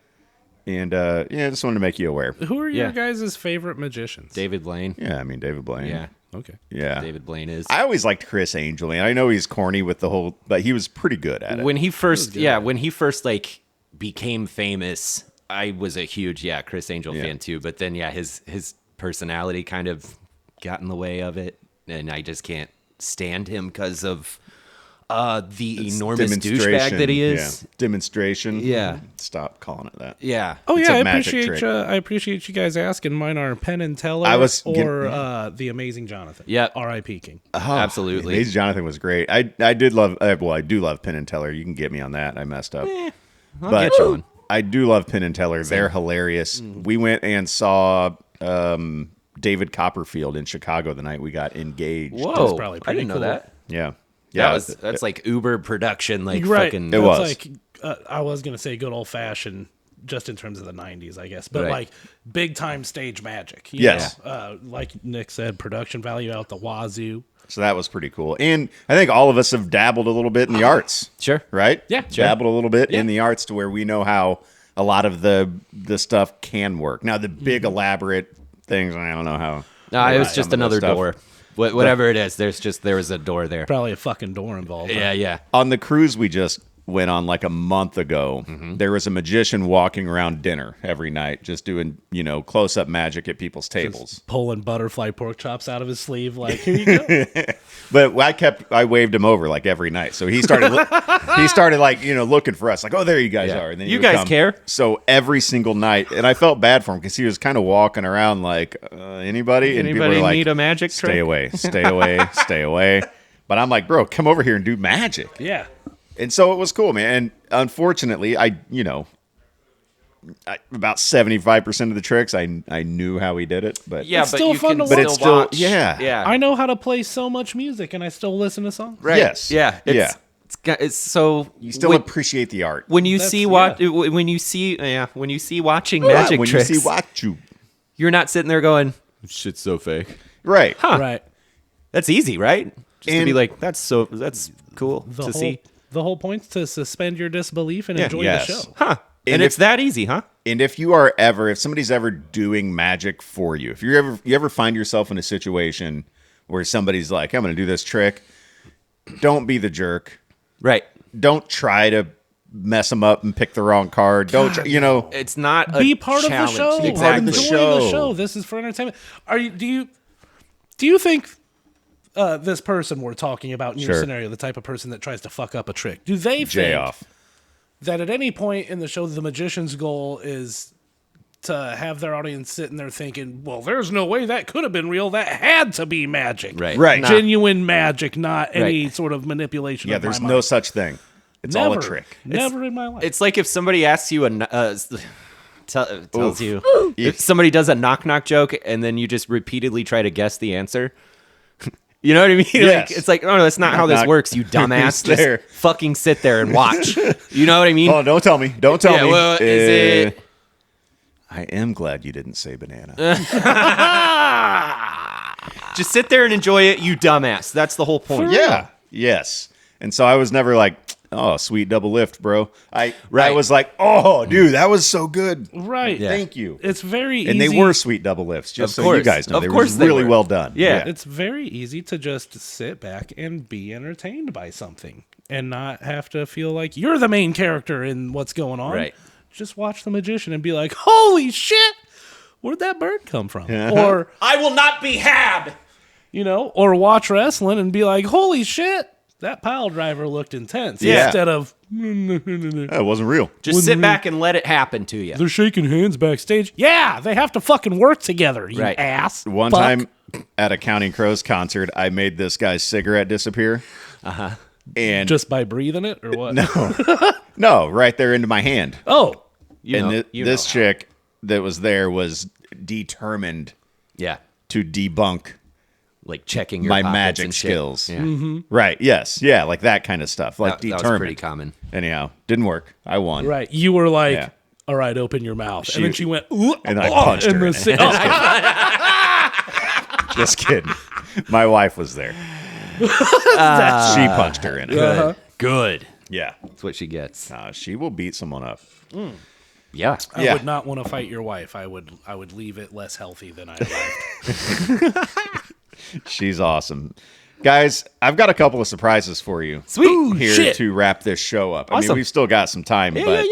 and I just wanted to make you aware. Who are your Yeah. guys' favorite magicians? David Blaine. Yeah, I mean David Blaine. Yeah. Okay. yeah. David Blaine is. I always liked Chris Angel, and I know he's corny with the whole, but he was pretty good at it. when he first like became famous, I was a huge Chris Angel Yeah. fan too, but then his personality kind of got in the way of it, and I just can't stand him because of the enormous douchebag that he is. Yeah. Demonstration. Yeah. Stop calling it that. Yeah. Oh It's yeah, a I magic appreciate trick. I appreciate you guys asking. Mine are Penn and Teller I was or the Amazing Jonathan. Yep. R.I.P. King. Absolutely. Amazing Jonathan was great. I did love. Well, I do love Penn and Teller. You can get me on that. I messed up. I'll get you one. I do love Penn and Teller. They're hilarious. We went and saw David Copperfield in Chicago the night we got engaged. Whoa. probably I pretty didn't know cool. that. Yeah. Yeah. That's like Uber production, like Right. fucking. It That's was. like I was gonna say good old fashioned, just in terms of the '90s, I guess, but Right. like big time stage magic. you Yes. know? Like Nick said, production value out the wazoo. So that was pretty cool. And I think all of us have dabbled a little bit in the arts. Sure. Right? Yeah, sure. Dabbled a little bit Yeah. in the arts to where we know how a lot of the stuff can work. Now the big elaborate things, I don't know how. No, it was some just of the another stuff. door. Whatever it is, there was a door there. Probably a fucking door involved. Yeah, yeah. On the cruise we just went on like a month ago, Mm-hmm. there was a magician walking around dinner every night, just doing, close-up magic at people's tables. Pulling butterfly pork chops out of his sleeve, like, here you go. But I waved him over like every night. So he started like, looking for us like, oh, there you guys Yeah. are. And then You he would guys come. care? So every single night, and I felt bad for him because he was kind of walking around like, anybody? And people Anybody were like, need a magic stay trick? away, stay away, stay away. But I'm like, bro, come over here and do magic. Yeah. And so it was cool, man. And unfortunately, about 75% of the tricks, I knew how he did it. But Yeah, It's but still you fun can to still watch. But it's still- watch. yeah. Yeah. I know how to play so much music, and I still listen to songs. Right. Yes. Yeah. Yeah. It's so you still when, appreciate the art. when you That's- see when you see watching Yeah, magic when tricks, you see what you. you're not sitting there going, Shit's so fake. Right. Right. That's easy, right? Just to And- be like, that's cool to see. The whole point's to suspend your disbelief and enjoy yes. the show. Huh. And And it's that easy, huh? And if somebody's ever doing magic for you, if you ever find yourself in a situation where somebody's like, I'm going to do this trick, don't be the jerk. Right. Don't try to mess them up and pick the wrong card. Don't try, It's not a Be part of the challenge. show. Be part of the Enjoy show. the show. This is for entertainment. Do you think this person we're talking about in your Sure. scenario, the type of person that tries to fuck up a trick, do they Jay think off. that at any point in the show, the magician's goal is to have their audience sitting there thinking, well, there's no way that could have been real. That had to be magic. Right. Right. Nah. Genuine magic, not any Right. sort of manipulation. Yeah, of there's my no mind. such thing. It's all a trick. Never in my life. It's like if somebody asks you tells Oof. you if somebody does a knock joke and then you just repeatedly try to guess the answer. You know what I mean? Yes. Like, it's like, no, that's not how this Knock. works, you dumbass. Who's there? Just fucking sit there and watch. You know what I mean? Oh, don't tell me. Don't tell Yeah, me. well, is it- I am glad you didn't say banana. Just sit there and enjoy it, you dumbass. That's the whole point. Yeah. Yes. And so I was never like, oh, sweet double lift, bro. I Right. was like, oh, dude, that was so good. right. Yeah. Thank you. It's very easy. And they were sweet double lifts, just Of so course. you guys know. Of They course were they really were. well done. Yeah. It's very easy to just sit back and be entertained by something and not have to feel like you're the main character in what's going on. Right. Just watch the magician and be like, holy shit, where'd that bird come from? Or, I will not be had. or watch wrestling and be like, holy shit, that pile driver looked intense. Yeah. Instead of, That wasn't real. Just sit back and let it happen to you. they're shaking hands backstage. Yeah, they have to fucking work together, you Right. ass. One Fuck. time at a Counting Crows concert, I made this guy's cigarette disappear. Uh-huh. And Just by breathing it or what? no, right there into my hand. Oh, This chick that was there was determined Yeah. to debunk Like checking your my pockets magic and shit. skills. Yeah. Right. Yes. Yeah. Like that kind of stuff. Like That was determined. pretty common. Anyhow, didn't work. I won. right. You were like, Yeah. all right, open your mouth. And then she went, ooh, And I punched her in it. Just kidding. My wife was there. She punched her in it. Uh-huh. Good. Yeah. That's what she gets. She will beat someone up. Yeah. I Yeah. would not want to fight your wife. I would leave it less healthy than I arrived. She's awesome. Guys, I've got a couple of surprises for you. Sweet. Here Shit. to wrap this show up. I mean, Awesome. we've still got some time, Yeah, but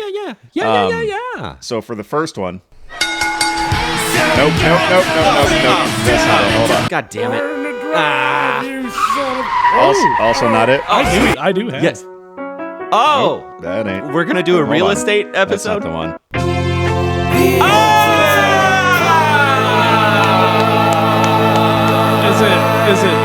yeah. so for the first one. Nope. That's not it. Hold on. God damn it. Also not it. I do have. Yes. Oh, That ain't. we're gonna do a Hold real on. estate That's not episode. the one. Is it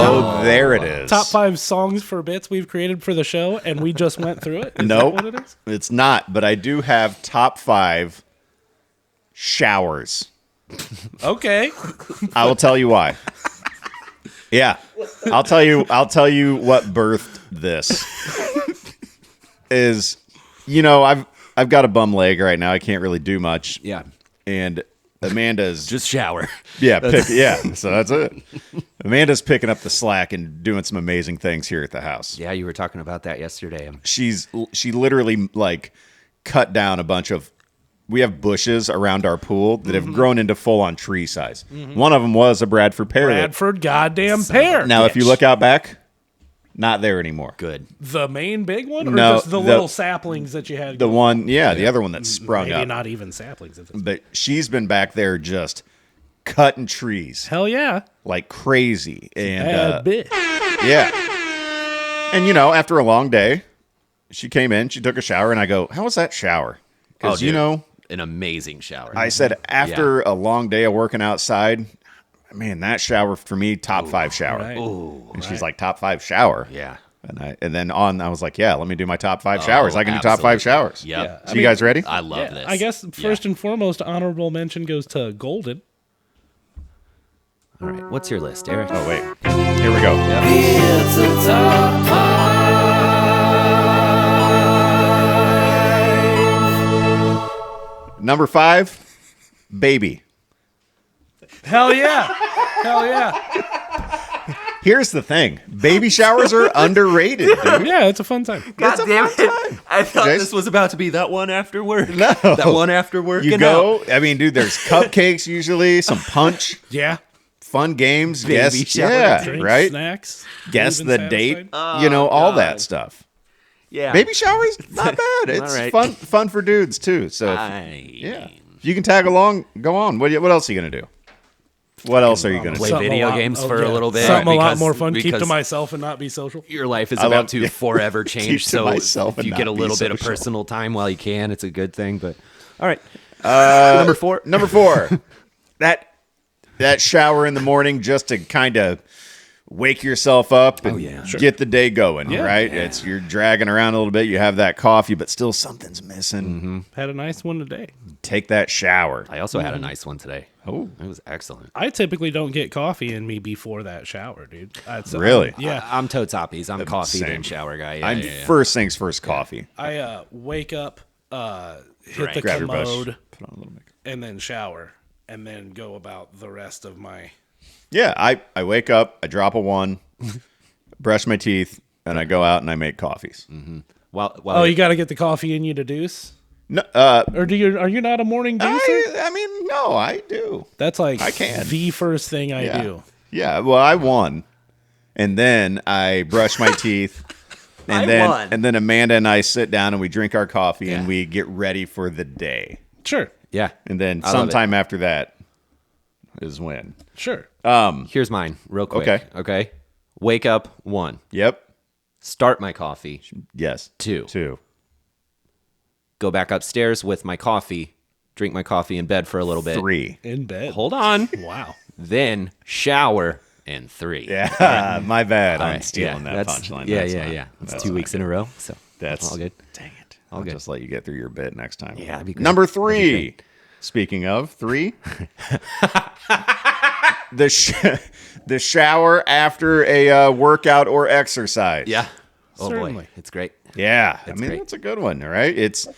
Oh, there it is. top 5 songs for bits we've created for the show, and we just went through it? Is Nope. that what it is? It's not, but I do have top 5 showers. Okay. I will tell you why. Yeah. I'll tell you what birthed this. Is I've got a bum leg right now. I can't really do much. Yeah. And Amanda's Just shower. so that's it. Amanda's picking up the slack and doing some amazing things here at the house. Yeah, you were talking about that yesterday. She literally like cut down a bunch of. We have bushes around our pool that have grown into full-on tree size. One of them was a Bradford pear. Bradford goddamn pear. Now, if you look out back, not there anymore. Good. The main big one, or No, just the little saplings that you had? The one, the other one that sprung Maybe up. not even saplings. At this But she's been back there just cutting trees Hell yeah. like crazy. And Bad bit. yeah. And after a long day, she came in, she took a shower, and I go, "How was that shower?" Because dude, an amazing shower. I said after a long day of working outside, man, that shower for me, top 5 shower. Right. And she's like, top 5 shower. Yeah. And then I was like, yeah, let me do my top 5 showers. I can do top 5 showers. Yep. Yeah. So you guys ready? I love this. I guess first and foremost, honorable mention goes to Golden. All right. What's your list, Eric? Oh wait, here we go. Number 5, Baby. Hell yeah. Hell yeah. Here's the thing. Baby showers are underrated, dude. Yeah, it's a fun time. God damn it! I thought Jason? this was about to be that one after work. No. That one after work. You go. I mean, dude, there's cupcakes usually, some punch, Yeah. fun games. Baby Guess, shower yeah, Drinks, right? snacks. Guess Even the satisfied. date. You know, all that God. stuff. Yeah. Baby showers, not bad. It's All right. fun for dudes too. So yeah, if you can tag along, go on. What else are you gonna do? What else are you gonna Play do? Something video a lot- games oh, for a yeah. little bit. Something a lot because- more fun. Keep to because myself and not be social. Your life is I about love- to yeah. forever Keep change. to So myself if and you get not a be little bit of social. personal time while you can, it's a good thing. But all right, Number four. Number 4. that shower in the morning just to kind of wake yourself up and get the day going. Right? Yeah. It's you're dragging around a little bit. You have that coffee, but still something's missing. Had a nice one today. Take that shower. I also had a nice one today. Oh. It was excellent. I typically don't get coffee in me before that shower, dude. Really? Yeah. I'm toe toppies. I'm coffee same. then shower guy. Yeah, I'm yeah. first things first. Coffee. I wake up, hit the Grab your brush. commode, Put on a little makeup. and then shower, and then go about the rest of my. Yeah, I wake up, I drop a 1, brush my teeth, and I go out and I make coffees. Well, Oh, you got to get the coffee in you to deuce, No, or do you? Are you not a morning deucer? I mean, no, I do. That's like I can. the first thing I Yeah. do. Yeah, well, I won, and then I brush my teeth, and won. then Amanda and I sit down and we drink our coffee and Yeah. we get ready for the day, Sure, yeah. and then I love sometime after that is when. sure. Here's mine, real quick. Okay. Okay. Wake up 1. Yep. Start my coffee. Yes. 2. Go back upstairs with my coffee. Drink my coffee in bed for a little bit. 3. In bed. Hold on. Wow. Then shower and 3. Yeah, my bad. All I'm right, stealing yeah, that that's- punchline. Yeah, That's yeah, not- yeah. It's that's 2 not weeks in a row. So That's all good. Dang it! All I'll good. just let you get through your bit next time. Yeah, that'd be great. Number That'd be 3. Speaking of 3, the shower after a workout or exercise. Yeah. Oh boy, Certainly. it's great. Yeah. I mean, great. that's a good one, right? It's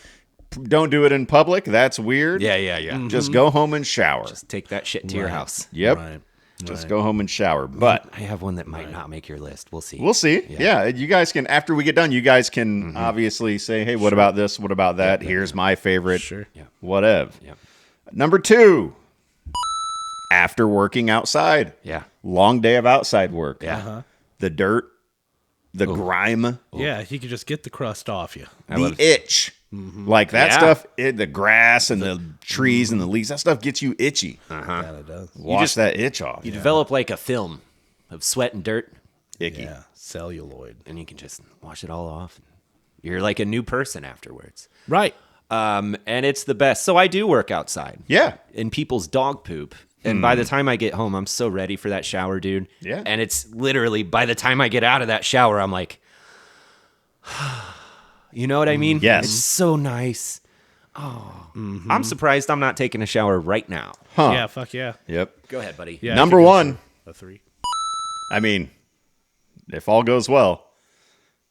don't do it in public. That's weird. Yeah, yeah, yeah. Just go home and shower. Just take that shit to your house. Yep. Right. Just go home and shower. But I have one that might not make your list. We'll see. we'll see. Yeah. You guys can, after we get done, you guys can obviously say, hey, what about this? What about that? Here's my favorite. Sure. Yeah. Whatever. Yeah. Number 2, after working outside. Yeah. Long day of outside work. Yeah. The dirt, the grime, Yeah, he could just get the crust off you. the itch. Like that Yeah. stuff, the grass and the trees and the leaves, that stuff gets you itchy. Yeah, it does. Wash that itch off. You develop like a film of sweat and dirt, Icky. Yeah, celluloid. and you can just wash it all off. You're like a new person afterwards. Right. And it's the best. So I do work outside. Yeah. In people's dog poop. And by the time I get home, I'm so ready for that shower, dude. Yeah. And it's literally by the time I get out of that shower, I'm like, you know what I mean? Yes. It's so nice. Oh, I'm surprised I'm not taking a shower right now. Huh. Yeah, fuck yeah. Yep. Go ahead, buddy. Yeah. I Number could go 1, for a 3. I mean, if all goes well,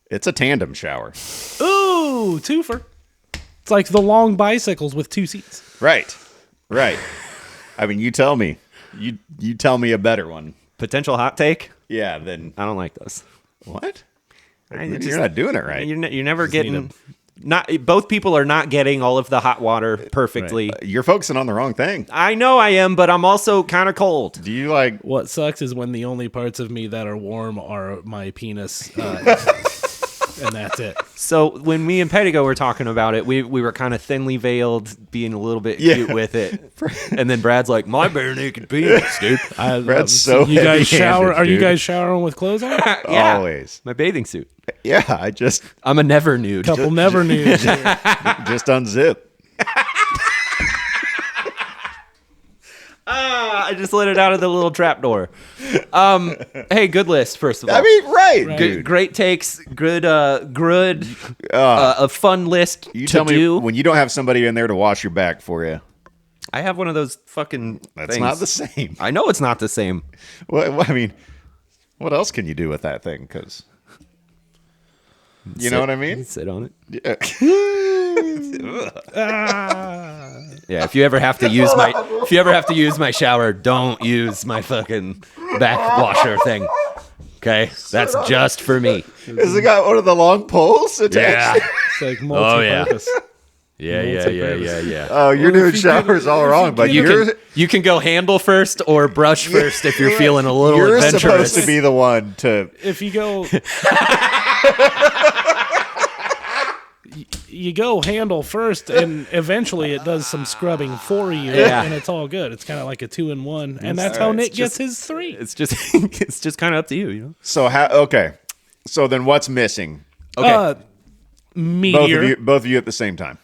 it's a tandem shower. Ooh, twofer. It's like the long bicycles with 2 seats. Right. Right. I mean, you tell me. You tell me a better one. Potential hot take? Yeah, then I don't like those. what? You're You're not doing it right. You're never getting. Not both people are not getting all of the hot water perfectly. You're focusing on the wrong thing. I know I am, but I'm also kind of cold. Do you like What sucks is when the only parts of me that are warm are my penis, and that's it. So when me and Pettigo were talking about it, we were kind of thinly veiled, being a little bit cute with it. And then Brad's like, "My bare naked penis, dude." Brad's so you guys heavy-handed, shower? Are you dude. guys showering with clothes on? Yeah, Always. my bathing suit. Yeah, I just I'm a never nude. Couple never nudes. unzip. I just let it out of the little trap door. Hey, good list. First of all, I mean, right, Good, dude. great takes. Good, a fun list You to tell me do. when you don't have somebody in there to wash your back for you. I have one of those fucking. That's things. not the same. I know it's not the same. Well, I mean, what else can you do with that thing? Because you know what I mean. Sit on it. Yeah. Yeah, if you ever have to use my shower, don't use my fucking back washer thing. Okay, that's just for me. Has it got one of the long poles attached? Yeah. It's like multi-purpose. Yeah. Oh, you're doing showers all wrong, but You can go handle first or brush first if you're feeling a little you're adventurous. supposed to be the one to. If you go, you go handle first, and eventually it does some scrubbing for you, Yeah. and it's all good. It's kind of like a 2-in-1, and that's how Nick gets his 3. It's just kind of up to you, you know. So okay. So then, what's missing? Okay. Meteor. Both of you at the same time.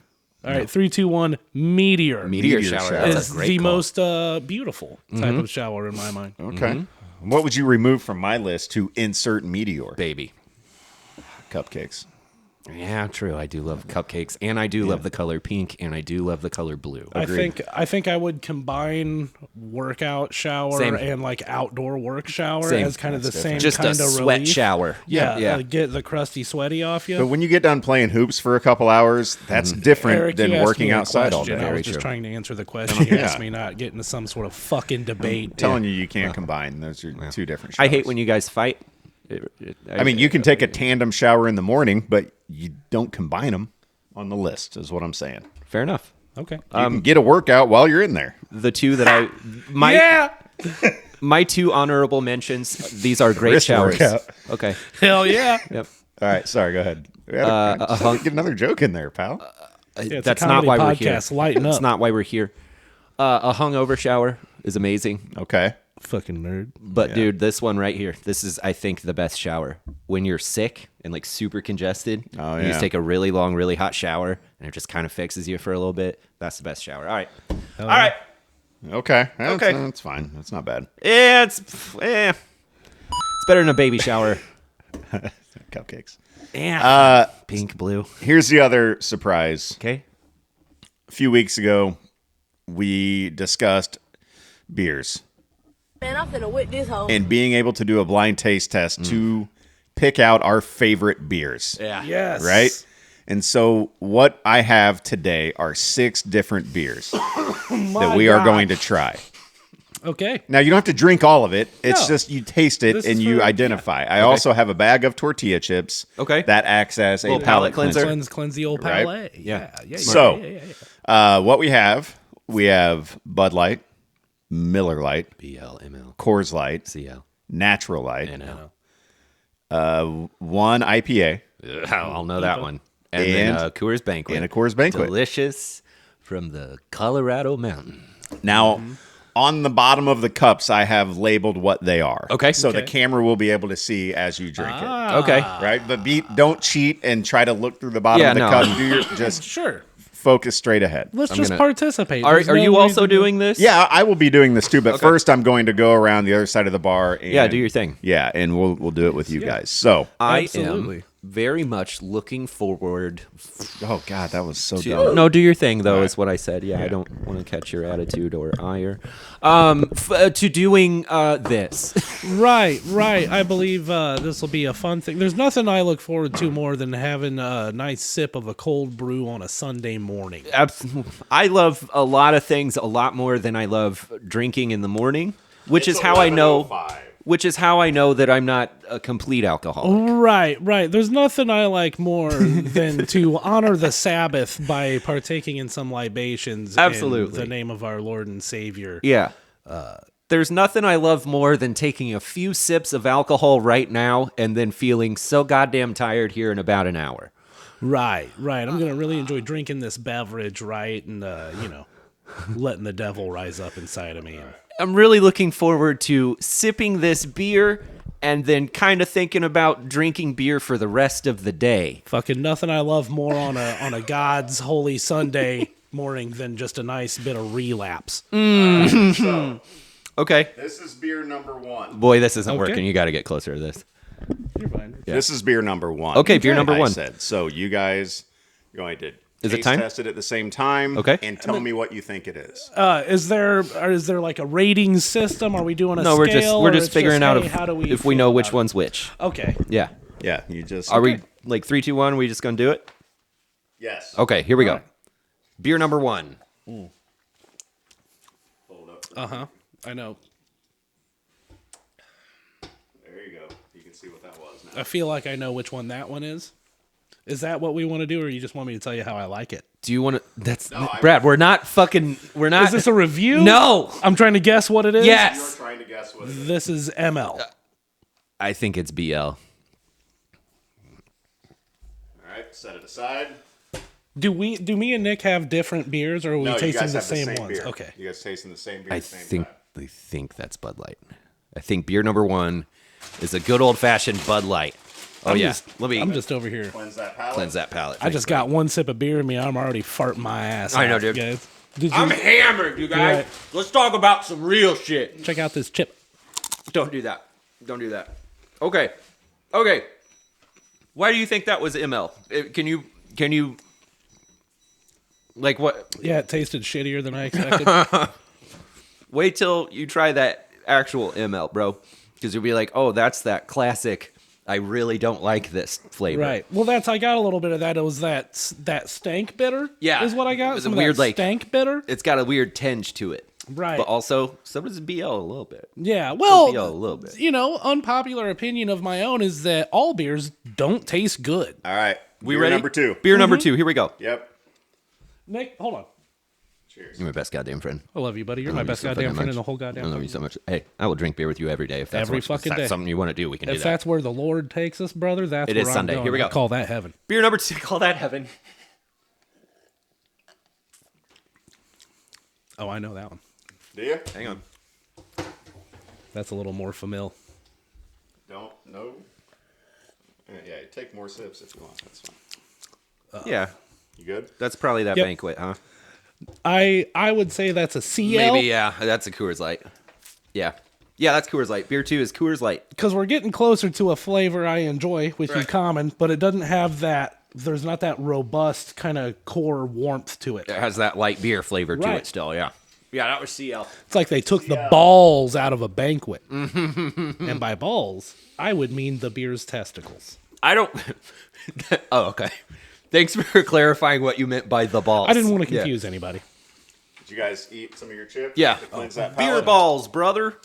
All right, 3, 2, 1. Meteor. Meteor shower. That's is a great the call. most beautiful type of shower in my mind. Okay. What would you remove from my list to insert meteor? Baby. Cupcakes. Yeah, true. I do love cupcakes, and I do love the color pink, and I do love the color blue. I think I would combine workout shower Same. and like outdoor work shower Same. as kind of the same Just kind a of sweat relief. shower. Yeah, get the crusty sweaty off you. But when you get done playing hoops for a couple hours, that's different Eric, than you asked working me a outside all question. day. I was Very just true. trying to answer the question. You Yeah. asked me, not get into some sort of fucking debate. I'm telling you can't combine. Those are two different I showers. hate when you guys fight. I mean, you can take a tandem shower in the morning, but you don't combine them on the list, is what I'm saying. Fair enough. Okay. You can get a workout while you're in there. The two that my two honorable mentions. These are great Wrist showers. workout. Okay. Hell yeah. Yep. All right, sorry, go ahead. Get another joke in there, pal. It's That's a not comedy why we're here. podcast. Lighten That's up. not why we're here. A hungover shower is amazing. Okay. Fucking nerd. But dude, this one right here, this is, I think, the best shower. When you're sick and like super congested, Oh, you yeah. just take a really long, really hot shower, and it just kind of fixes you for a little bit. That's the best shower. All right. All right. Okay. Okay. That's fine. That's not bad. Yeah, it's better than a baby shower. Cupcakes. Yeah. Pink, blue. Here's the other surprise. Okay. A few weeks ago, we discussed beers Man, I'm finna whip this hoe. and being able to do a blind taste test to pick out our favorite beers. Yeah. Yes. Right? And so what I have today are 6 different beers that we are going to try. Okay. Now, you don't have to drink all of it. It's No. just you taste it This and is you for- identify. I also have a bag of tortilla chips. Okay. That acts as a Little palate palate cleanser. cleanser. Cleanse the old Right? palate. Yeah. So, yeah. what we have Bud Light, Miller Light, BLML. Coors Light, CL. Natural Light, NL. one IPA, I'll know that one. And then And- Coors Banquet. and a Coors Banquet. Delicious from the Colorado mountain. Now, on the bottom of the cups, I have labeled what they are. Okay. So the Okay. camera will be able to see as you drink it. Okay. Right? But don't cheat and try to look through the bottom Yeah, of the no. cup. Do your, just Sure. focus straight ahead. Let's I'm just gonna- participate. Are There's no you also reason to- doing this? Yeah, I will be doing this too, but first I'm going to go around the other side of the bar and Yeah, do your thing. Yeah, and we'll do it with you guys. So, I Absolutely. am very much looking forward oh god, that was so to dumb. no, do your thing though is what I said. Yeah, I don't want to catch your attitude or ire. To doing this. Right. I believe this will be a fun thing. There's nothing I look forward to more than having a nice sip of a cold brew on a Sunday morning. I love a lot of things a lot more than I love drinking in the morning, which is how I know. Which is how I know that I'm not a complete alcoholic. Right. There's nothing I like more than to honor the Sabbath by partaking in some libations Absolutely. in the name of our Lord and Savior. Yeah. There's nothing I love more than taking a few sips of alcohol right now and then feeling so goddamn tired here in about an hour. Right. I'm going to really enjoy drinking this beverage, right? And, letting the devil rise up inside of me. I'm really looking forward to sipping this beer and then kind of thinking about drinking beer for the rest of the day. Fucking nothing I love more on a God's holy Sunday morning than just a nice bit of relapse. Okay. This is beer number 1. Boy, this isn't Okay. working. You got to get closer to this. You're fine. Yeah. This is beer number 1. Okay, beer number I 1. said. So you guys are going to Is it taste time? test it at the same time. Okay. And tell me what you think it is. Is there like a rating system? Are we doing a No, scale? we're or just it's figuring out hey, how do we if we feel know about which it? one's which. Okay. Yeah. Yeah, you just Are we like 3, 2, 1? We just gonna do it? Yes. Okay, here we go. All right. Beer number 1. Hold up. I know. There you go. You can see what that was now. I feel like I know which one that one is. Is that what we want to do, or you just want me to tell you how I like it? Do you want to? That's No, Brad. We're not fucking. We're not. Is this a review? No. I'm trying to guess what it is. Yes. You're trying to guess what it is. This is ML. I think it's BL. All right, set it aside. Do me and Nick have different beers, or are we No, you tasting guys the have the same same ones? beer. Okay. You guys tasting the same beer I at the same think time. they think that's Bud Light. I think beer number 1 is a good old fashioned Bud Light. Oh yeah. I'm just over here. Cleanse that palate. cleanse that palate. I just got one sip of beer in me. I'm already farting my ass. I know, off, dude. Guys. Did you I'm hammered, you guys. Right. Let's talk about some real shit. check out this chip? Don't do that. Don't do that. Okay. Okay. Why do you think that was ML? Can you like what? Yeah, it tasted shittier than I expected. Wait till you try that actual ML, bro. Because you'll be like, oh, that's that classic. I really don't like this flavor. Right. Well, I got a little bit of that. It was that stank bitter. Yeah. is what I got. It was Some a of that weird, like- stank bitter. It's got a weird tinge to it. Right. But also, so does BL a little bit. Yeah. Well, BL a little bit. unpopular opinion of my own is that all beers don't taste good. All right. We beer ready? number 2. Beer number 2. Here we go. Yep. Nick, hold on. Cheers. You're my best goddamn friend. I love you, buddy. You're I my love you best so goddamn fucking friend much. in the whole goddamn. I love you so much. Hey, I will drink beer with you every day if that's Every what, fucking if that's day. something you want to do. We can do If that. that's where the Lord takes us, brother, that's It where is I'm Sunday. going. Here we I go. call that heaven. Beer number 2. Call that heaven. Oh, I know that one. Do you? Hang on. That's a little more familiar. Don't. No. Yeah, take more sips if you want. That's fine. Yeah, You good? that's probably that Yep. banquet, huh? I would say that's a CL. Maybe, yeah. That's a Coors Light. Yeah. Yeah, that's Coors Light. Beer 2 is Coors Light. Because we're getting closer to a flavor I enjoy with you Right. common, but it doesn't have that. There's not that robust kind of core warmth to it. It has that light beer flavor to Right. it still, yeah. Yeah, that was CL. It's like they took the balls out of a banquet. And by balls, I would mean the beer's testicles. I don't... oh, okay. Thanks for clarifying what you meant by the balls. I didn't want to confuse anybody. Did you guys eat some of your chips? Yeah. To cleanse that Beer palate? balls, brother.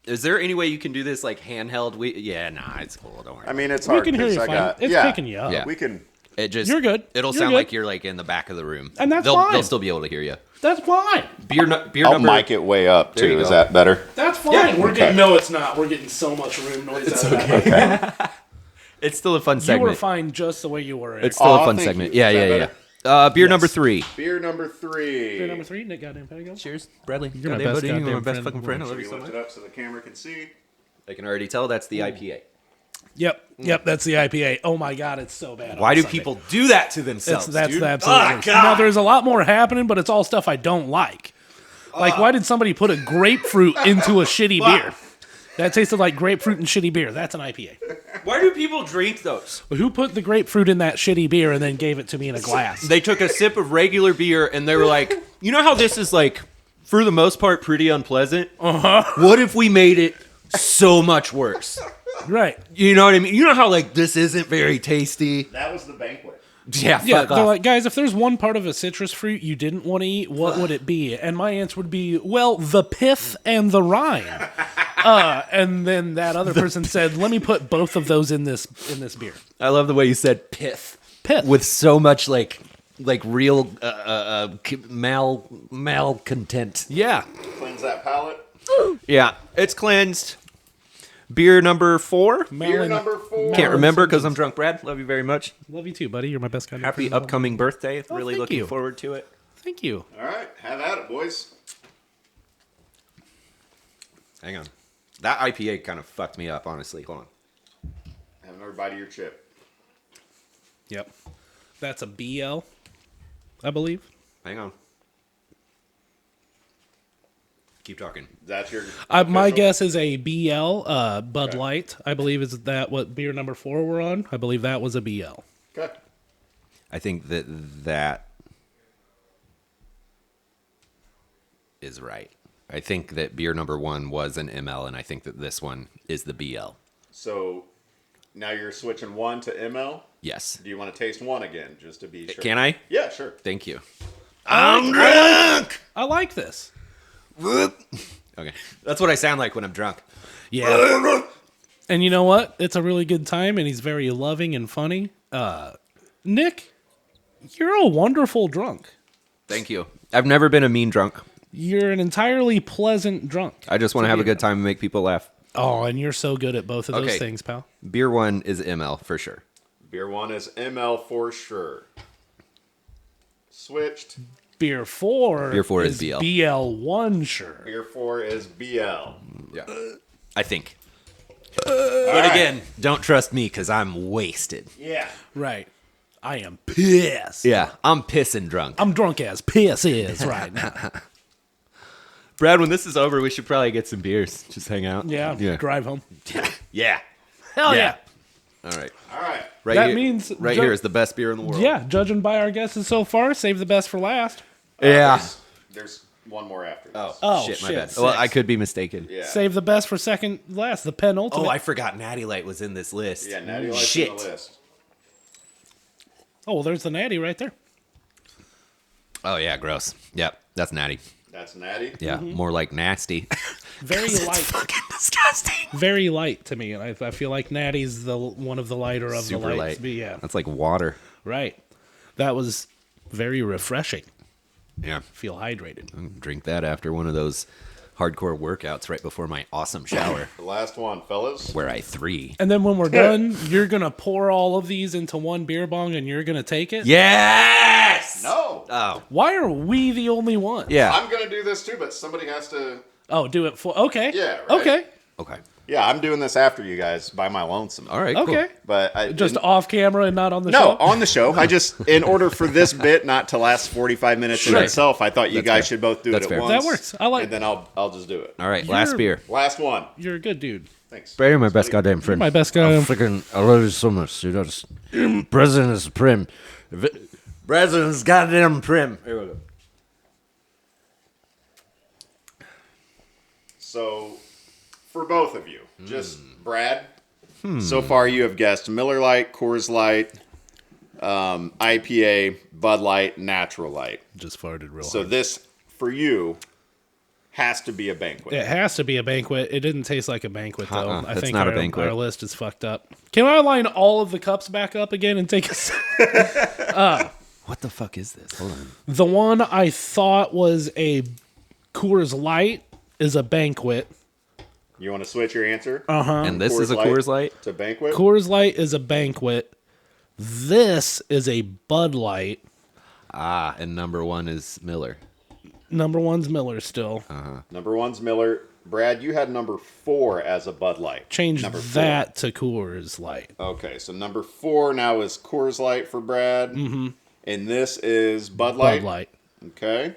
Is there any way you can do this like handheld? Yeah, nah, it's cool. Don't worry. I mean, it's We hard can hear because you I fine. got. It's yeah, picking you up. Yeah. We can. It just You're good. It'll You're sound good. like you're like in the back of the room, And that's they'll, fine. They'll still be able to hear you. That's fine. Beer I'll number. mic it way up There too. you Is go. that better? That's fine. Yeah, We're getting no, it's not. We're getting so much room noise. It's okay. It's still a fun You were segment. fine just the way you were. It's still Aw, a fun thank segment. you. Yeah, Is that yeah, better? yeah. Beer Yes. number 3. Beer number 3. Beer number 3, Nick goddamn Pentagon. Cheers, Bradley. You're my best goddamn You're my best friend. fucking friend. I Make love sure you you so lift much. it up so the camera can see. I can already tell that's the IPA. Yep, that's the IPA. Oh my god, it's so bad. Why on do Sunday. people do that to themselves? That's dude? absolutely. Now there's a lot more happening, but it's all stuff I don't like. Like, why did somebody put a grapefruit into a shitty beer? That tasted like grapefruit and shitty beer. That's an IPA. Why do people drink those? Who put the grapefruit in that shitty beer and then gave it to me in a glass? They took a sip of regular beer and they were like, you know how this is like, for the most part, pretty unpleasant? Uh-huh. What if we made it so much worse? Right. You know what I mean? You know how like this isn't very tasty? That was the banquet. Yeah, Yeah, fuck they're off. like, guys, if there's one part of a citrus fruit you didn't want to eat, what would it be? And my answer would be, well, the pith and the rind. And then that other person said, let me put both of those in this beer. I love the way you said pith. Pith. With so much like real malcontent. Yeah. Cleanse that palate. Yeah, it's cleansed. Beer number 4. Beer number 4. Can't remember because I'm drunk, Brad. Love you very much. Love you too, buddy. You're my best guy. Happy upcoming birthday. Really thank looking you. forward to it. Thank you. All right, have at it, boys. Hang on. That IPA kind of fucked me up, honestly. Hold on. Have another bite of your chip. Yep. That's a BL, I believe. Hang on. Keep talking. That's your. My official? guess is a BL, Bud Light. I believe is that what beer number 4 we're on. I believe that was a BL. Okay. I think that is right. I think that beer number 1 was an ML, and I think that this one is the BL. So, Now you're switching 1 to ML. Yes. Do you want to taste 1 again, just to be sure? Can I? Yeah, sure. Thank you. I'm drunk. I like this. Okay. That's what I sound like when I'm drunk. Yeah. And you know what? It's a really good time, and he's very loving and funny. Nick, you're a wonderful drunk. Thank you. I've never been a mean drunk. You're an entirely pleasant drunk. I just want to have a good time and make people laugh. Oh, and you're so good at both of those Okay. things, pal. Beer 1 is ML for sure. Beer 1 is ML for sure. Switched. Beer 4. Beer 4 is BL. BL1, sure. Beer 4 is BL. Yeah. I think. But again, don't trust me because I'm wasted. Yeah. Right. I am pissed. Yeah, I'm pissing drunk. I'm drunk as piss is right now. Brad, when this is over, we should probably get some beers. Just hang out. Yeah. Drive home. Yeah. Hell yeah. All right. All right. Right That here, means right here is the best beer in the world. Yeah, judging by our guesses so far, save the best for last. Yeah. There's one more after this. Oh, shit, my shit, bad. six. Well, I could be mistaken. Yeah. Save the best for second last, the penultimate. Oh, I forgot Natty Light was in this list. Yeah, Natty Light's Shit. on the list. Oh, well, there's the natty right there. Oh, yeah, gross. Yep, that's Natty. That's Natty. Yeah, more like nasty. Very light. Fucking disgusting. Very light to me. And I feel like natty's the one of the lighter of Super the lights. light. But yeah, That's like water. right. That was very refreshing. Yeah. Feel hydrated. Drink that after one of those hardcore workouts right before my awesome shower The last one, fellas. where I 3. And then when we're done, you're going to pour all of these into one beer bong and you're going to take it? Yes! No. Oh, Why are we the only ones? yeah. I'm going to do this too, but somebody has to. Oh, do it for. Okay. Yeah, right. Okay. Okay. Yeah, I'm doing this after you guys by my lonesome. All right, Okay. cool. But I Just off camera and not on the show? No, on the show. I just, in order for this bit not to last 45 minutes in Sure. itself, I thought you That's guys fair. should both do That's it fair. at once. That works. I like And then I'll just do it. All right, last You're- beer. Last one. You're a good dude. Thanks. Brady, my best goddamn friend. My best guy. I love you so much, dude. President is prim. President is goddamn prim. Here we go. So, for both of you, just Brad. So far, you have guessed Miller Lite, Coors Light, IPA, Bud Light, Natural Light. Just farted real So hard. this, for you, has to be a banquet. It has to be a banquet. It didn't taste like a banquet, though. Uh-uh, I it's think not a our, banquet. our list is fucked up. Can I line all of the cups back up again and take a sip? What the fuck is this? Hold on. The one I thought was a Coors Light is a banquet. You want to switch your answer? And this is a Coors Light? to banquet? Coors Light is a banquet. This is a Bud Light. Ah, and number 1 is Miller. Number one's Miller still. Number 1's Miller. Brad, you had number 4 as a Bud Light. Change number 4. that to Coors Light. Okay, so number 4 now is Coors Light for Brad. Mm-hmm. And this is Bud Light. Bud Light. Okay.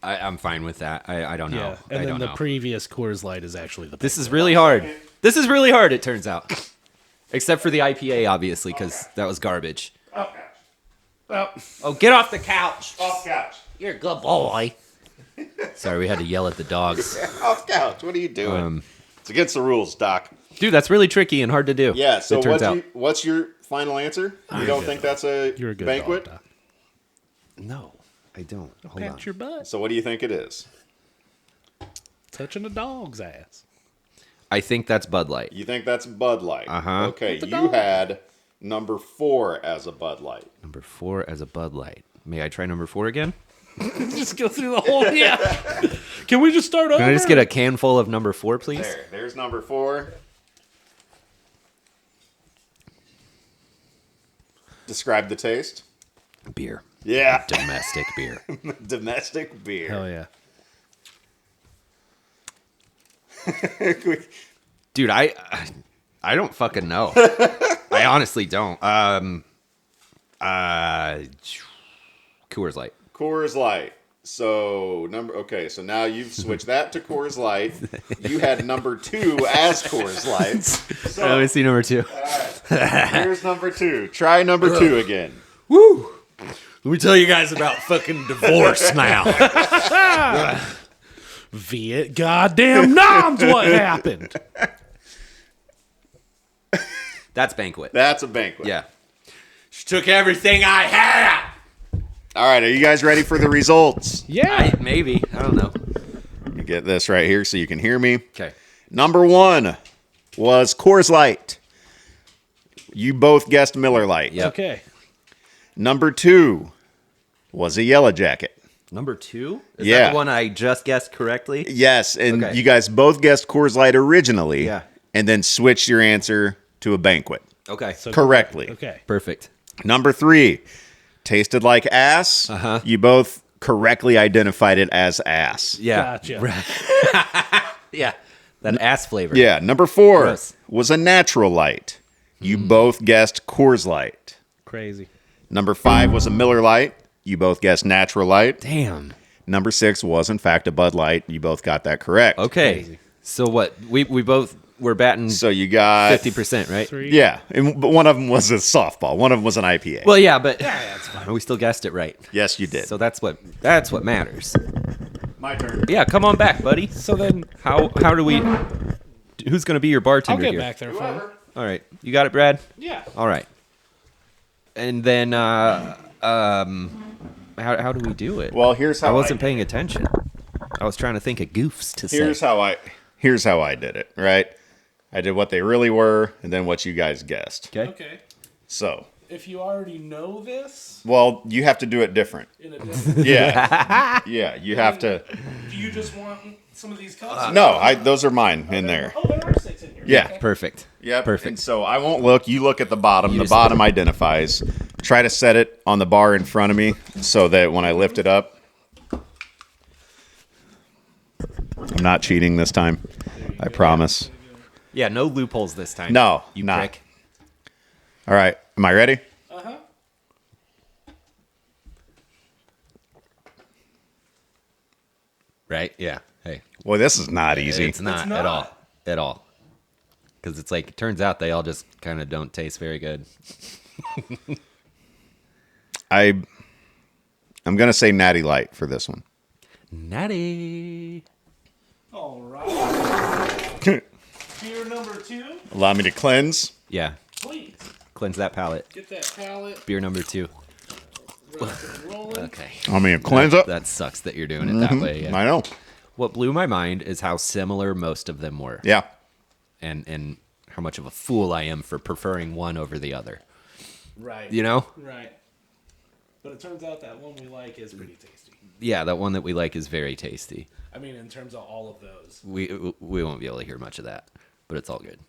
I'm fine with that. I don't know. Yeah. And I then don't the know. previous Coors Light is actually the This is really hard. This is really hard, it turns out. Except for the IPA, obviously, because that was garbage. Off Oh, get off the couch. couch. You're a good boy. Sorry, we had to yell at the dogs. Off couch. What are you doing? It's against the rules, Doc. Dude, that's really tricky and hard to do. Yeah, so it turns out. what's your final answer? You don't think that's a You're a good banquet? dog, Doc. No, I don't. Hold on. Pat your butt. So what do you think it is? Touching a dog's ass. I think that's Bud Light. You think that's Bud Light. Uh-huh. Okay, the you dog. had number 4 as a Bud Light. Number 4 as a Bud Light. May I try number 4 again? Just go through the whole. Yeah. Can we just start over? Can I just get a can full of number 4, please? There's number 4. Describe the taste. Beer. Yeah. Domestic beer. Domestic beer. Hell yeah. Dude, I don't fucking know. I honestly don't. Coors Light. Coors Light. So so now you've switched that to Coors Light. You had number 2 as Coors Light. So Let me see number 2. here's number 2. Try number 2 again. Woo! Let me tell you guys about fucking divorce now. Viet goddamn noms, what happened? That's banquet. That's a banquet. Yeah. She took everything I had. All right, are you guys ready for the results? Yeah. Maybe. I don't know. You get this right here so you can hear me. Okay. Number 1 was Coors Light. You both guessed Miller Lite. Yep. Okay. Number 2 was a Yellow Jacket. Number 2? Is Yeah. that the one I just guessed correctly? Yes, and Okay. you guys both guessed Coors Light originally. Yeah. And then switched your answer to a banquet. Okay. So Correctly. Okay. Perfect. Number 3, tasted like ass. Uh-huh. You both correctly identified it as ass. Yeah. Gotcha. Yeah. That ass flavor. Yeah. Number 4 Gross. was a natural light. You both guessed Coors Light. Crazy. Number 5 was a Miller Lite. You both guessed natural light. Damn. Number 6 was in fact a Bud Light. You both got that correct. Okay. Crazy. So what? We both were batting So you got 50%, right? 3. Yeah, but one of them was a softball. One of them was an IPA. Well, yeah, but that's fine. We still guessed it right. Yes, you did. So that's what matters. My turn. Yeah, come on back, buddy. So then How do we? Who's gonna be your I'll bartender get here? back there for you. All right, you got it, Brad. Yeah. All right. And then, how do we do it? Well, here's how I wasn't paying attention. I was trying to think of goofs to Here's say. how I did it. Right, I did what they really were, and then what you guys guessed. Okay. Okay. So, If you already know this well, you have to do it different. in a different, Yeah, yeah, you have to. do you just want some of these cups? No, those are mine in there. Oh, there are 6 in here. Yeah. Okay. Perfect. Yep. Perfect. And so I won't look. You look at the bottom. You The just- bottom identifies. Try to set it on the bar in front of me so that when I lift it up, I'm not cheating this time. I promise. Yeah, no loopholes this time. No, you not. prick. All right. Am I ready? Uh-huh. Right? Yeah. Hey, Well, this is not easy. it's not, not. at all. Because it's like it turns out they all just kind of don't taste very good. I'm gonna say Natty Light for this one. Natty. All right. Beer number 2, Allow me to cleanse. Yeah. please. Cleanse that palate. Get that palate Beer number 2. rock and rolling. Okay. I mean, cleanse up. That sucks that you're doing it that way. Yeah. I know. What blew my mind is how similar most of them were. Yeah. And how much of a fool I am for preferring one over the other. Right. You know? Right. But it turns out that one we like is pretty tasty. Yeah, that one that we like is very tasty. I mean, in terms of all of those. We won't be able to hear much of that, but it's all good.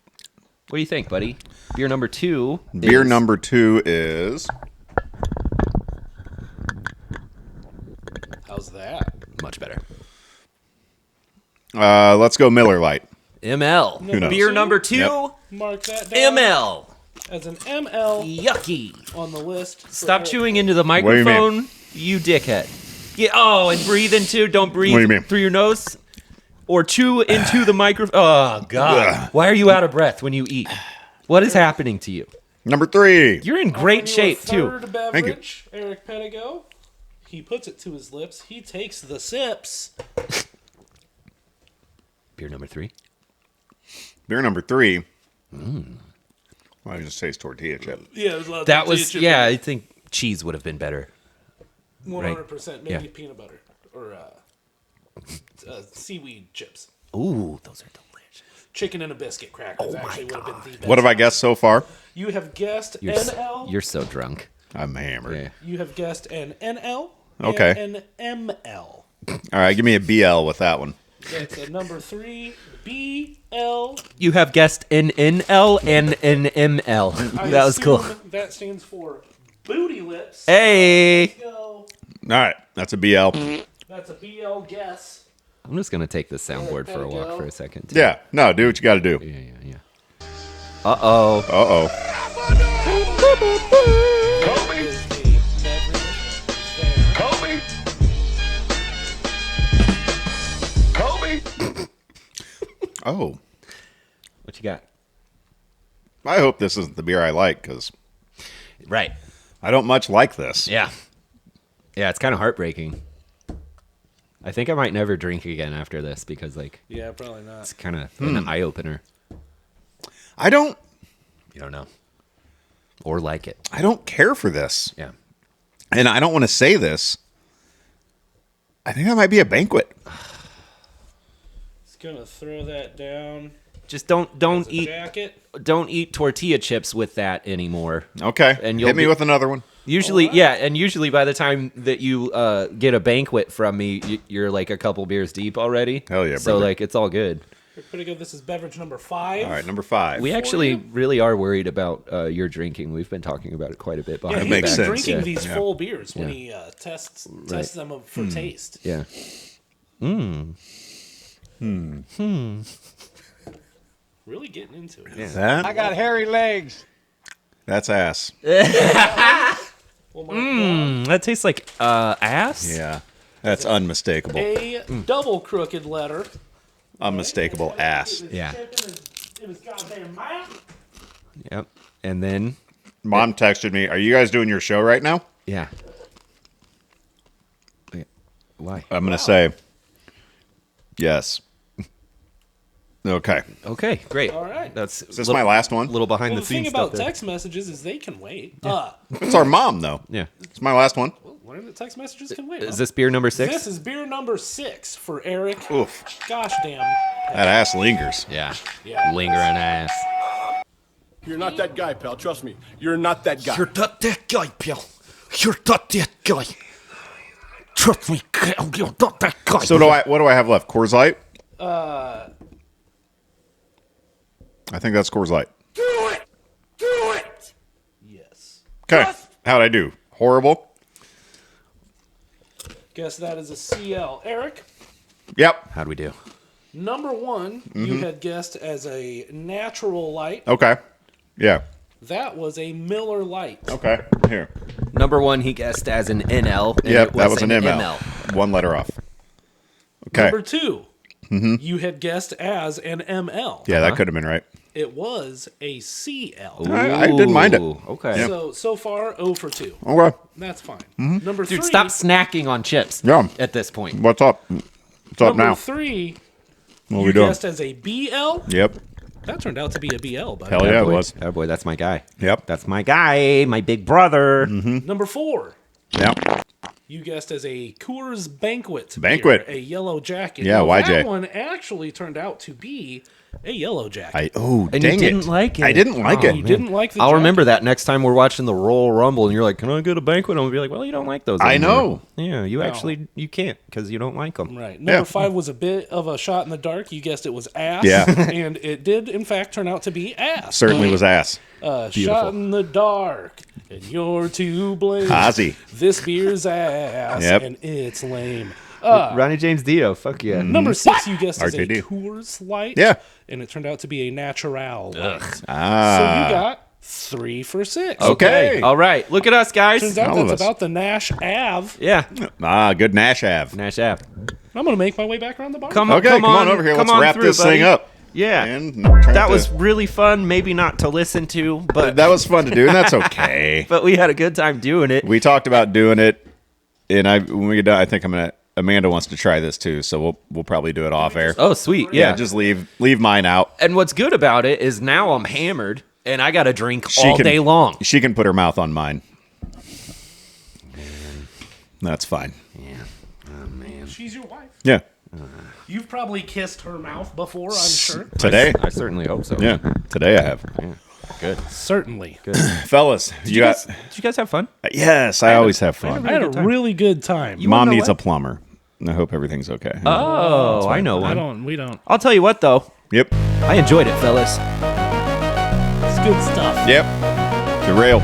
What do you think, buddy? Beer number 2. Beer is- number 2 is How's that? much better. let's go Miller Lite. ML. Who knows? Beer number 2. Yep. Mark that down ML. as an ML Yucky. on the list. for Stop Eric. chewing into the do you mean? microphone, you dickhead. Yeah. Oh, and breathe into. Don't breathe What do you mean? through your nose, or chew into the microphone. Oh God! Ugh. Why are you out of breath when you eat? What is happening to you? Number 3. You're in Offering great you a shape too. third Thank you. beverage, Eric Pedigo. He puts it to his lips. He takes the sips. Beer number 3. Beer number 3. Well, I just taste tortilla chip. Yeah, it was a lot of That tortilla was chip. yeah. I think cheese would have been better. 100%. Maybe Yeah. peanut butter or seaweed chips. Ooh, those are delicious. Chicken and a biscuit crackers Oh my actually would have been the best. What have I guessed so far? You have guessed You're NL. you're so drunk. I'm hammered. Yeah. You have guessed an NL. Okay. And an ML. All right, give me a BL with that one. That's a number 3 BL. You have guessed an NL and an ML. I That was cool. assume That stands for booty lips. Hey, Go. All right, that's a BL. That's a BL guess. I'm just gonna take this soundboard for a walk go. for a second. too. Yeah, no, do what you got to do. Yeah. Uh oh. Uh-oh. Is the beverage there. Oh. What you got? I hope this isn't the beer I like, because Right. I don't much like this. Yeah. Yeah, it's kind of heartbreaking. I think I might never drink again after this because, like, Yeah, probably not. it's kind of an eye opener. I don't... You don't know. Or like it. I don't care for this. Yeah. And I don't want to say this. I think that might be a banquet. It's gonna throw that down. Just don't As a eat jacket. don't eat tortilla chips with that anymore. Okay. And you'll hit me be- with another one. Usually, and usually by the time that you get a banquet from me, you're like a couple beers deep already. Hell yeah, So brother. like it's all good. Pretty good. This is beverage number 5. All right, number 5. We actually you? really are worried about your drinking. We've been talking about it quite a bit behind Yeah, the makes he's back. been sense. drinking Yeah. these full beers when he tests them for taste. Yeah. Really getting into it. Yeah. That? I got hairy legs. That's ass. Well, my That tastes like ass. Yeah. That's unmistakable. a double crooked letter. Unmistakable ass. Yeah. In his goddamn mouth. Yep. And then Mom texted me, "Are you guys doing your show right now?" yeah. Why? I'm going to say yes. Okay. Okay, great. All right. That's Is this my last one? little behind Well, the the thing scenes about stuff there. text messages is they can wait. It's our mom, though. Yeah. It's my last one. Learn that text messages can wait. Is this beer number 6? This is beer number 6 for Eric. Oof. Gosh damn. That ass lingers. Yeah. Yeah. Lingering ass. You're not that guy, pal. Trust me. You're not that guy. You're not that guy, pal. You're not that guy. Trust me, you're not that guy. So what do I have left? Coors Light? I think that's Coors Light. Do it! Do it! Yes. Okay. How'd I do? Horrible? Guess that is a CL. Eric, Yep. How'd we do? number 1, you had guessed as a natural light. Okay. Yeah. That was a Miller Lite. Okay. Here. Number 1 he guessed as an NL. and Yep, it that was an ML. One letter off. Okay. Number 2, you had guessed as an ML. Yeah, that could have been right. It was a CL. I didn't mind it. Ooh, Okay. So far, 0 for 2. Okay. That's fine. Number 3. Dude, stop snacking on chips. Yeah. At this point. What's up? What's up Number now? 3, What you we doing? guessed as a BL. Yep. That turned out to be a BL, buddy. Hell yeah, it boy. was. Oh boy, that's my guy. Yep. That's my guy, my big brother. Number 4, Yep. you guessed as a Coors Banquet. Banquet. Beer, a yellow jacket. Yeah, Well, YJ. That one actually turned out to be a yellow jacket. And dang you didn't it. like it. I didn't like Oh, it. You didn't like the I'll jacket. remember that next time we're watching the Royal Rumble and you're like, can I get a banquet? I'm going to be like, well, you don't like those I anymore. know. Yeah, you actually, you can't because you don't like them. Right. Number Yeah. 5 was a bit of a shot in the dark. You guessed it was ass. Yeah. And it did, in fact, turn out to be ass. Certainly was ass. Shot in the dark, and you're to blame. Ozzy. This beer's ass, Yep. and it's lame. Ronnie James Dio, fuck yeah. Number 6, you guessed as a RJD. Coors Light. Yeah. And it turned out to be a natural light. So Ah. you got 3 for 6. Okay. All right. Look at us, guys. Turns out All of that's us. about the Nash Ave. Yeah. Good Nash Ave. Nash Ave. I'm going to make my way back around the bar. Okay, come on over here. Let's wrap through, this buddy. thing up. Yeah. And turn That it was to- really fun. Maybe not to listen to, but that was fun to do, and that's okay. but we had a good time doing it. We talked about doing it, and when we get done, I think Amanda wants to try this too, so we'll probably do it off air. Oh, sweet. Yeah, Yeah. just leave mine out. And what's good about it is now I'm hammered and I got to drink all day long. She can put her mouth on mine. That's fine. Yeah. Oh, man. She's your wife. Yeah. You've probably kissed her mouth before, I'm sure. Today. I certainly hope so. Yeah. Today I have. Good. Certainly. Fellas, Did you guys have fun? Yes, I always have fun. I had a really good time. Mom know needs what? a plumber. I hope everything's okay. Oh, I know one. We don't. I'll tell you what, though. Yep. I enjoyed it, fellas. It's good stuff. Yep. Derailed.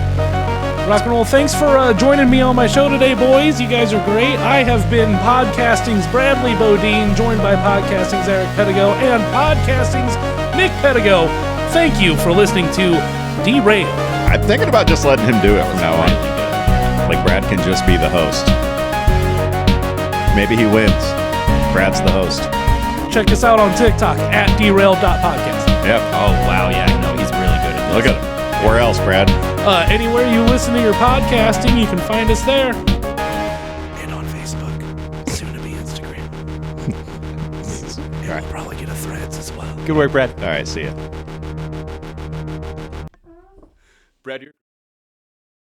Rock and roll. Thanks for joining me on my show today, boys. You guys are great. I have been Podcasting's Bradley Bodine, joined by Podcasting's Eric Pedigo and Podcasting's Nick Pedigo. Thank you for listening to Derailed. I'm thinking about just letting him do it from now on. Like Brad can just be the host. Maybe he wins. Brad's the host. Check us out on TikTok at derailed.podcast. Yep. Oh, wow. Yeah, I know. He's really good at Look at him. Where else, Brad? Anywhere you listen to your podcasting, you can find us there. And on Facebook. Soon to be Instagram. And we'll probably get a Threads as well. Good work, Brad. All right, see ya. Brad, you're